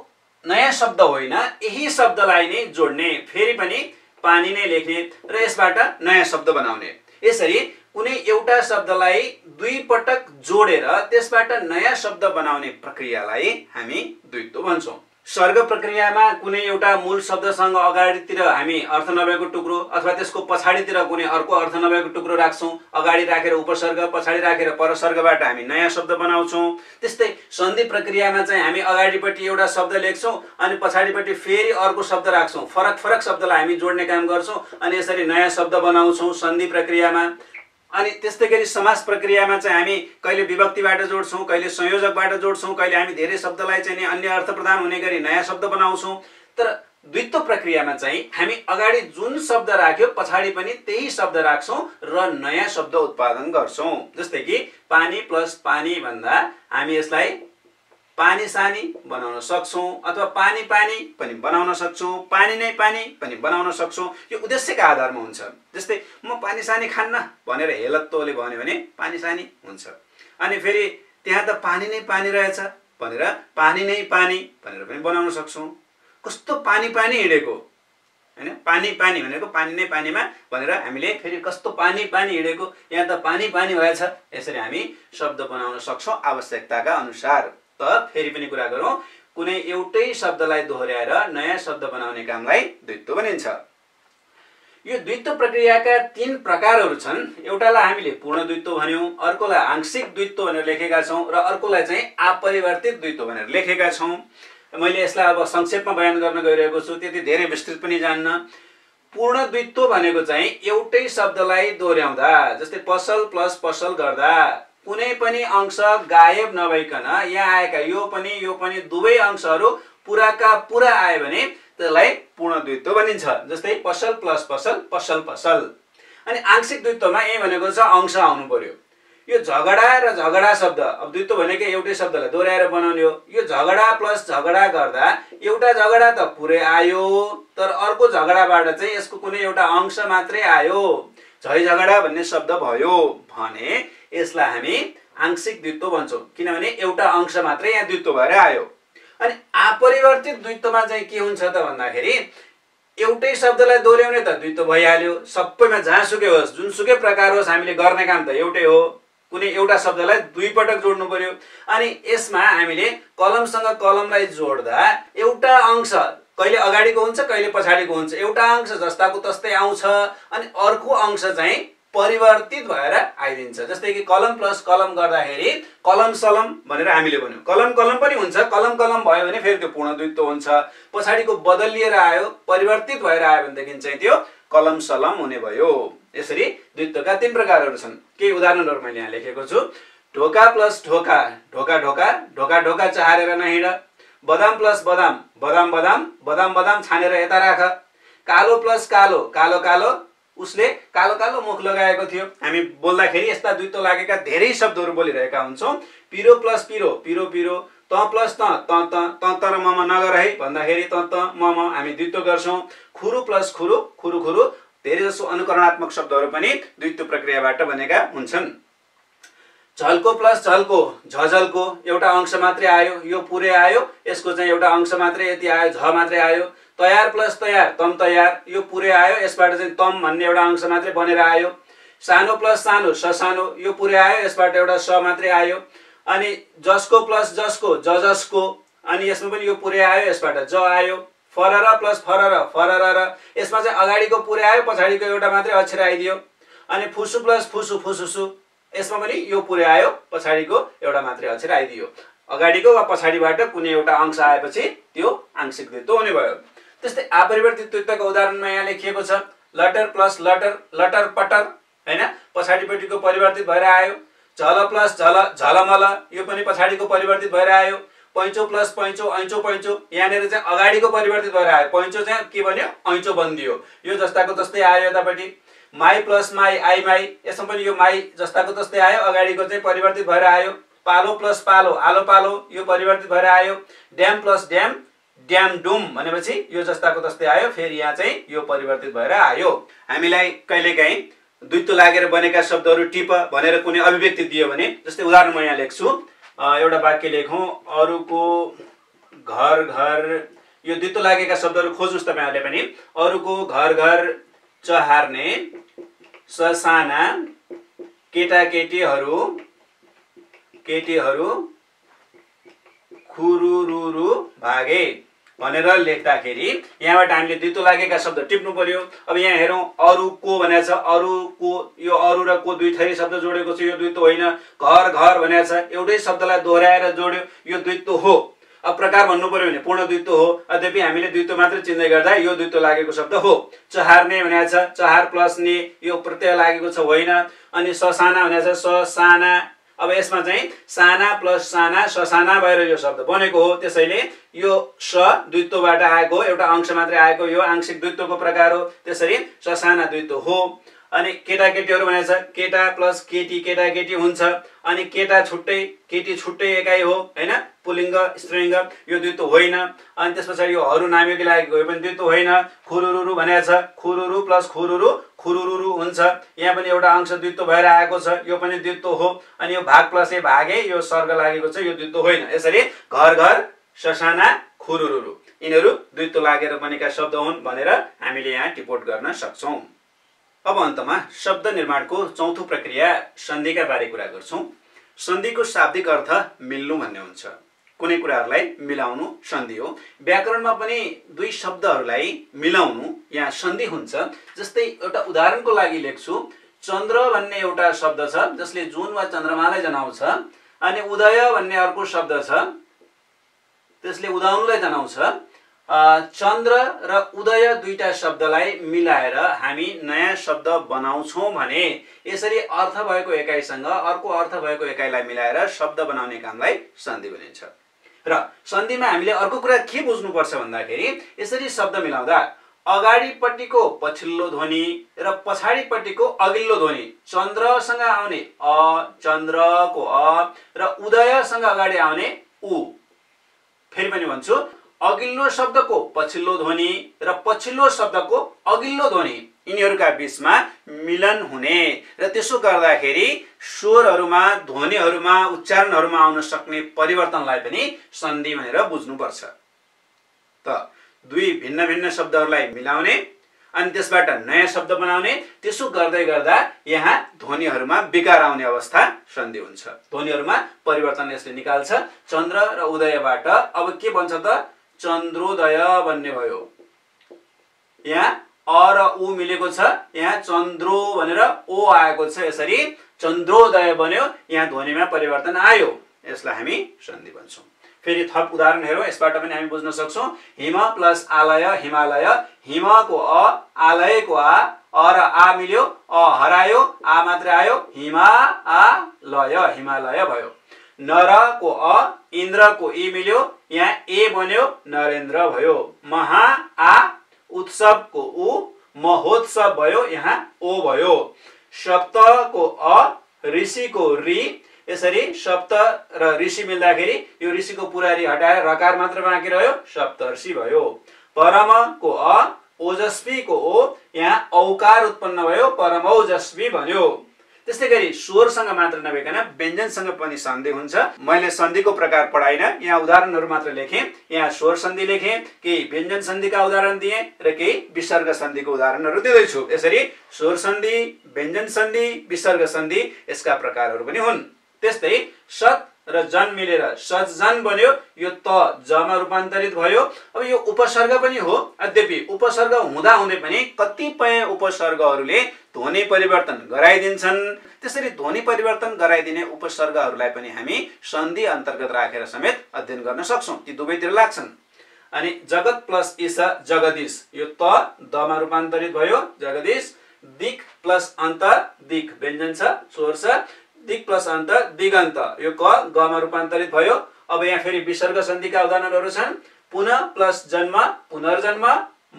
नयाँ शब्द होइन, यही शब्दलाई नै जोड्ने, फेरि पनि पानी नै लेख्ने र यसबाट नयाँ शब्द बनाउने। यसरी कुनै एउटा शब्दलाई दुई पटक जोडेर त्यसबाट नयाँ शब्द बनाउने प्रक्रियालाई हामी द्वित्व भन्छौं। सर्ग प्रक्रियामा कुनै एउटा मूल शब्दसँग अगाडितिर हामी अर्थ नभएको टुक्रो अथवा त्यसको पछाडितिर कुनै अर्को अर्थ नभएको टुक्रो राख्छौं। अगाडि राखेर उपसर्ग, पछाडि राखेर परसर्गबाट हामी नयाँ शब्द बनाउँछौं। त्यस्तै सन्धि प्रक्रियामा चाहिँ हामी अगाडिपट्टि एउटा शब्द लेख्छौं अनि पछाडिपट्टि फेरि अर्को शब्द राख्छौं। फरक फरक शब्दलाई हामी जोड्ने काम गर्छौं अनि यसरी नयाँ शब्द बनाउँछौं सन्धि प्रक्रियामा। अनि त्यस्तै गरी समास प्रक्रियामा चाहिँ हामी कहिले विभक्तिबाट जोड्छौं, कहिले संयोजकबाट जोड्छौं, कहिले हामी धेरै शब्दलाई चाहिँ अन्य अर्थ प्रदान हुने गरी नयाँ शब्द बनाउँछौं। तर द्वित्व प्रक्रियामा चाहिँ हामी अगाडि जुन शब्द राख्यो पछाडि पनि त्यही शब्द राख्छौं र नयाँ शब्द उत्पादन गर्छौं। जस्तै कि पानी प्लस पानी भन्दा हामी यसलाई पानी सानी बनाउन सक्छौं अथवा पानी पानी पनि बनाउन सक्छौं, पानी नै पानी पनि बनाउन सक्छौं। यो उद्देश्यका आधारमा हुन्छ। जस्तै म पानी सानी खान्न भनेर हेलत्तोले भन्यो भने पानी सानी हुन्छ। अनि फेरि त्यहाँ त पानी नै पानी रहेछ भनेर पानी नै पानी भनेर पनि बनाउन सक्छौं। कस्तो पानी पानी हिँडेको हैन, पानी पानी भनेको पानी नै पानीमा भनेर हामीले फेरि कस्तो पानी पानी हिँडेको, यहाँ त पानी पानी भएछ, यसरी हामी शब्द बनाउन सक्छौं आवश्यकताका अनुसार। त फेरि पनि कुरा गरौं, कुनै एउटै शब्दलाई दोहोर्याएर नयाँ शब्द बनाउने कामलाई द्वित्व भनिन्छ। यो द्वित्व प्रक्रियाका तीन प्रकारहरू छन्। एउटालाई हामीले पूर्ण द्वित्व भन्यौं, अर्कोलाई आंशिक द्वित्व भनेर लेखेका छौं र अर्कोलाई चाहिँ अपरिवर्तित द्वित्व भनेर लेखेका छौं। मैले यसलाई अब संक्षेपमा बयान गर्न गइरहेको छु, त्यति धेरै विस्तृत पनि जान्न। पूर्ण द्वित्व भनेको चाहिँ एउटै शब्दलाई दोहोर्याउँदा, जस्तै पसल प्लस पसल गर्दा कुनै पनि अंश गायब नभइकन यहाँ आएका यो पनि दुवै अंशहरू पुराका पुरा आए भने त्यसलाई पूर्ण द्वित्व भनिन्छ। जस्तै पसल प्लस पसल, पसल पसल। अनि आंशिक द्वित्वमा ए भनेको छ अंश आउनु पर्यो। यो झगडा र झगडा शब्द, अब द्वित्व भनेको एउटै शब्दलाई दोहोर्याएर बनाउने हो। यो झगडा प्लस झगडा गर्दा एउटा झगडा त पुरै आयो, तर अर्को झगडाबाट चाहिँ यसको कुनै एउटा अंश मात्रै आयो, झै झगडा भन्ने शब्द भयो भने यसलाई हामी आंशिक द्वित्व भन्छौं, किनभने एउटा अंश मात्रै यहाँ द्वित्व भएर आयो। अनि अपरिवर्तित द्वित्वमा चाहिँ के हुन्छ त भन्दाखेरि एउटै शब्दलाई दोहोर्याउने त द्वित्व भइहाल्यो, सबैमा जहाँसुकै होस् जुनसुकै प्रकार होस् हामीले गर्ने काम त एउटै हो। कुनै एउटा शब्दलाई दुई पटक जोड्नु पर्यो। अनि यसमा हामीले कलमसँग कलमलाई जोड्दा एउटा अंश कहिले अगाडिको हुन्छ कहिले पछाडिको हुन्छ, एउटा अंश जस्ताको तस्तै आउँछ अनि अर्को अंश चाहिँ परिवर्तित भएर आइदिन्छ। जस्तै कि कलम प्लस कलम गर्दाखेरि कलम सलम भनेर हामीले भन्यौं। कलम कलम पनि हुन्छ, कलम कलम भयो भने फेरि त्यो पूर्ण द्वित्व हुन्छ। पछाडिको बदलिएर आयो, परिवर्तित भएर आयो भनेदेखि चाहिँ त्यो कलम सलम हुने भयो। यसरी द्वित्वका 3 प्रकारहरू छन्। केही उदाहरणहरू मैले यहाँ लेखेको छु। ढोका प्लस ढोका, ढोका ढोका, ढोका ढोका चाहेर नहिँड। बदाम प्लस बदाम, बदाम बदाम, बदाम बदाम छानेर यता राख। कालो प्लस कालो, कालो कालो, उसले कालो कालो मुख लगाएको थियो। हामी बोल्दाखेरि यस्ता द्वित्व लागेका धेरै शब्दहरू बोलिरहेका हुन्छौँ। पिरो प्लस पिरो, पिरो पिरो, त प्लस त, त त र ममा नगर है भन्दाखेरि त त मम हामी द्वित्व गर्छौँ। खुरु प्लस खुरु, खुरु खुरु, धेरै जसो अनुकरणात्मक शब्दहरू पनि द्वित्व प्रक्रियाबाट बनेका हुन्छन्। झल्को प्लस झल्को, झझल्को, एउटा अंश मात्रै आयो, यो पुरै आयो, यसको चाहिँ एउटा अंश मात्रै यति आयो, झ मात्रै आयो। तयार प्लस तयार, तम तयार, यो पुरै आयो, यसबाट चाहिँ तम भन्ने एउटा अंश मात्रै बनेर आयो। सानो प्लस सानो, ससानो, यो पुरै आयो, यसबाट एउटा स मात्रै आयो। अनि जसको प्लस जसको, जजसको, अनि यसमा पनि यो पुरै आयो, यसबाट ज आयो। फरर प्लस फरर, फरर, यसमा चाहिँ अगाडिको पुरै आयो, पछाडिको एउटा मात्रै अक्षर आइदियो। अनि फुसु प्लस फुसु, फुसुसु, यसमा पनि यो पुरै आयो, पछाडिको एउटा मात्रै अक्षर आइदियो। अगाडिको वा पछाडिबाट कुनै एउटा अंश आएपछि त्यो आंशिक द्वित्व हुने भयो। त्यस्तै अपरिवर्तित द्वित्वको उदाहरणमा यहाँ लेखिएको छ। लटर प्लस लटर, लटर पटर, हैन, पछाडिपट्टिको परिवर्तित भएर आयो। झल प्लस झल, झलमल, यो पनि पछाडिको परिवर्तित भएर आयो। पैँचो प्लस पैँचो, ऐँचो पैँचो, यहाँनिर चाहिँ अगाडिको परिवर्तित भएर आयो। पैँचो चाहिँ के भन्यो, ऐँचो बनिदियो, यो जस्ताको तस्तै आयो यतापट्टि। My plus my, I my, यसमा पनि यो माई जस्ताको तस्तै आयो, अगाडिको चाहिँ परिवर्तित भएर आयो। पालो प्लस पालो, आलो पालो, यो परिवर्तित भएर आयो। ड्याम प्लस ड्याम, ड्याम डुम भनेपछि यो जस्ताको तस्तै आयो, फेरि यहाँ चाहिँ यो परिवर्तित भएर आयो। हामीलाई कहिलेकाहीँ द्वित्व लागेर बनेका शब्दहरू टिप भनेर कुनै अभिव्यक्ति दियो भने, जस्तै उदाहरण म यहाँ लेख्छु। एउटा वाक्य लेखौँ, अरूको घर घर, यो द्वित्व लागेका शब्दहरू खोज्नुस् तपाईहरुले पनि। अरूको घर घर चहार्ने ससाना केटाकेटीहरू, केटीहरू खुरुरुरु भागे भनेर लेख्दाखेरि यहाँबाट हामीले द्वित्व लागेका शब्द टिप्नु पर्यो। अब यहाँ हेरौँ, अरूको भनेको छ, अरूको, यो अरू र को दुई थरी शब्द जोडेको छ, यो द्वित्व होइन। घर घर भनेको छ, एउटै शब्दलाई दोहोऱ्याएर जोड्यो, यो द्वित्व हो। अब प्रकार भन्नु पर्यो भने पूर्ण द्वित्व हो। अद्यपि हामीले द्वित्व मात्र चिन्दै गर्दा यो द्वित्व लागेको शब्द हो। चहार्ने भनेको छ, चहार प्लस ने, यो प्रत्यय लागेको छ, होइन। अनि ससाना भनेको छ, ससाना, अब यसमा चाहिँ साना प्लस साना, ससाना भएर यो शब्द बनेको हो। त्यसैले यो स द्वित्वबाट आएको, एउटा अंश मात्रै आएको, यो आंशिक द्वित्वको प्रकार हो। त्यसरी ससाना द्वित्व हो। अनि केटाकेटीहरू भनेको छ, केटा प्लस केटी, केटाकेटी हुन्छ। अनि केटा छुट्टै, केटी छुट्टै एकाइ हो, हैन, पुल्लिङ्ग स्त्रीलिङ्ग, यो द्वित्व होइन। अनि त्यसपछि यो हरू नाम्योगी लागेको, यो पनि द्वित्व होइन। खुरुरुरु भनेको छ, खुरुरु प्लस खुरुरु, खुरुरुरु हुन्छ। यहाँ पनि एउटा अंश द्वित्व भएर आएको छ, यो पनि द्वित्व हो। अनि यो भाग प्लस ए भागे, यो सर्ग लागेको छ, यो द्वित्व होइन। यसरी घर घर ससाना खुरुरुरु, यिनीहरू द्वित्व लागेर बनेका शब्द हुन् भनेर हामीले यहाँ टिप्पणी गर्न सक्छौं। अब अन्तमा शब्द निर्माणको चौथो प्रक्रिया सन्धिका बारे कुरा गर्छौं। सन्धिको शाब्दिक अर्थ मिल्नु भन्ने हुन्छ। कुनै कुराहरूलाई मिलाउनु सन्धि हो। व्याकरणमा पनि दुई शब्दहरूलाई मिलाउनु यहाँ सन्धि हुन्छ। जस्तै एउटा उदाहरणको लागि लेख्छु, चन्द्र भन्ने एउटा शब्द छ जसले जुन वा चन्द्रमालाई जनाउँछ, अनि उदय भन्ने अर्को शब्द छ त्यसले उदाउनुलाई जनाउँछ। चन्द्र र उदय दुईटा शब्दलाई मिलाएर हामी नयाँ शब्द बनाउँछौं भने यसरी अर्थ भएको एकाइसँग अर्को अर्थ भएको एकाइलाई मिलाएर शब्द बनाउने कामलाई सन्धि भनिन्छ। र सन्धिमा हामीले अर्को कुरा के बुझ्नुपर्छ भन्दाखेरि यसरी शब्द मिलाउँदा अगाडिपट्टिको पछिल्लो ध्वनि र पछाडिपट्टिको अघिल्लो ध्वनि, चन्द्रसँग आउने अ, चन्द्रको अ र उदयसँग अगाडि आउने उ, फेरि पनि भन्छु, अघिल्लो शब्दको पछिल्लो ध्वनि र पछिल्लो शब्दको अघिल्लो ध्वनि, यिनीहरूका बीचमा मिलन हुने र त्यसो गर्दाखेरि स्वरहरूमा, ध्वनिहरूमा, उच्चारणहरूमा आउन सक्ने परिवर्तनलाई पनि सन्धि भनेर बुझ्नुपर्छ। त दुई भिन्न भिन्न शब्दहरूलाई मिलाउने अनि त्यसबाट नयाँ शब्द बनाउने, त्यसो गर्दै गर्दा यहाँ ध्वनिहरूमा विकार आउने अवस्था सन्धि हुन्छ। ध्वनिहरूमा परिवर्तन यसले निकाल्छ। चन्द्र र उदयबाट अब के बन्छ त, चन्द्रोदय भन्ने भयो। यहाँ अ र उ मिलेको छ, यहाँ चन्द्रो भनेर ओ आएको छ, यसरी चन्द्रोदय बन्यो, यहाँ ध्वनिमा परिवर्तन आयो, यसलाई हामी सन्धि भन्छौँ। फेरि थप उदाहरण हेरौँ, यसबाट पनि हामी बुझ्न सक्छौँ। हिम प्लस आलय हिमालय, हिमको अ आलयको आ र आ मिल्यो, अ हरायो, आ मात्र आयो, हिमा आ लय हिमालय भयो। नरको अ इन्द्रको इ मिल्यो, यहाँ ए बन्यो, नरेन्द्र भयो। महा आ उत्सवको उ महोत्सव भयो, यहाँ ओ भयो। सप्तको अ ऋषिको रि, यसरी सप्त र ऋषि मिल्दाखेरि यो ऋषिको पुरा रि हटाएर रकार मात्र बाँकी रह्यो, सप्तर्षि भयो। परमको अ ओजस्वीको ओ, यहाँ औकार उत्पन्न भयो, परमौजस्वी भन्यो। त्यस्तै गरी स्वरसँग मात्र नभइकन व्यञ्जनसँग पनि सन्धि हुन्छ। मैले सन्धिको प्रकार पढाइन, यहाँ उदाहरणहरू मात्र लेखेँ। यहाँ स्वर सन्धि लेखेँ, केही व्यञ्जन सन्धिका उदाहरण दिएँ र केही विसर्ग सन्धिको उदाहरणहरू दिँदैछु। यसरी स्वर सन्धि, व्यञ्जन सन्धि, विसर्ग सन्धि यसका प्रकारहरू पनि हुन्। त्यस्तै सत र जन मिलेर सतजन बन्यो, यो त जमा रूपान्तरित भयो। अब यो उपसर्ग पनि हो, यद्यपि उपसर्ग हुँदा हुँदै पनि कतिपय उपसर्गहरूले ध्वनि परिवर्तन गराइदिन्छन्। त्यसरी ध्वनि परिवर्तन गराइदिने उपसर्गहरूलाई पनि हामी सन्धि अन्तर्गत राखेर समेत अध्ययन गर्न सक्छौँ, ती दुवैतिर लाग्छन्। अनि जगत प्लस ईश जगदीश, यो त दमा रूपान्तरित भयो, जगदीश। दिक प्लस अन्त दिक व्यञ्जन छ, स्वर छ, दिक प्लस अन्त दिगन्त, यो क गमा रूपान्तरित भयो। अब यहाँ फेरि विसर्ग सन्धिका उदाहरणहरू छन्। पुनः प्लस जन्म पुनर्जन्म,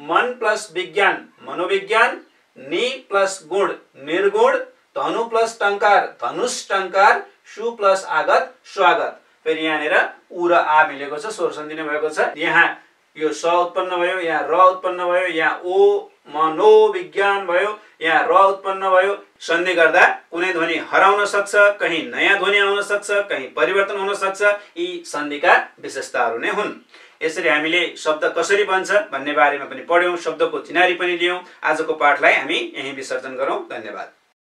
मन प्लस विज्ञान मनोविज्ञान, नि प्लस गुण निर्गुण, धनु प्लस टंकार धनुष टंकार, सु प्लस आगत स्वागत। फेरि यहाँनिर उ र आ मिलेको छ, स्वर सन्धि नै भएको छ। यहाँ यो स उत्पन्न भयो, यहाँ र उत्पन्न भयो, यहाँ ओ मनोविज्ञान भयो, यहाँ र उत्पन्न भयो। सन्धि गर्दा कुनै ध्वनि हराउन सक्छ, कहीँ नयाँ ध्वनि आउन सक्छ, कहीँ परिवर्तन हुन सक्छ, यी सन्धिका विशेषताहरू नै हुन्। यसरी हामीले शब्द कसरी बन्छ भन्ने बारेमा पनि पढ्यौँ, शब्दको चिनारी पनि लियौँ। आजको पाठलाई हामी यहीँ विसर्जन गरौँ। धन्यवाद।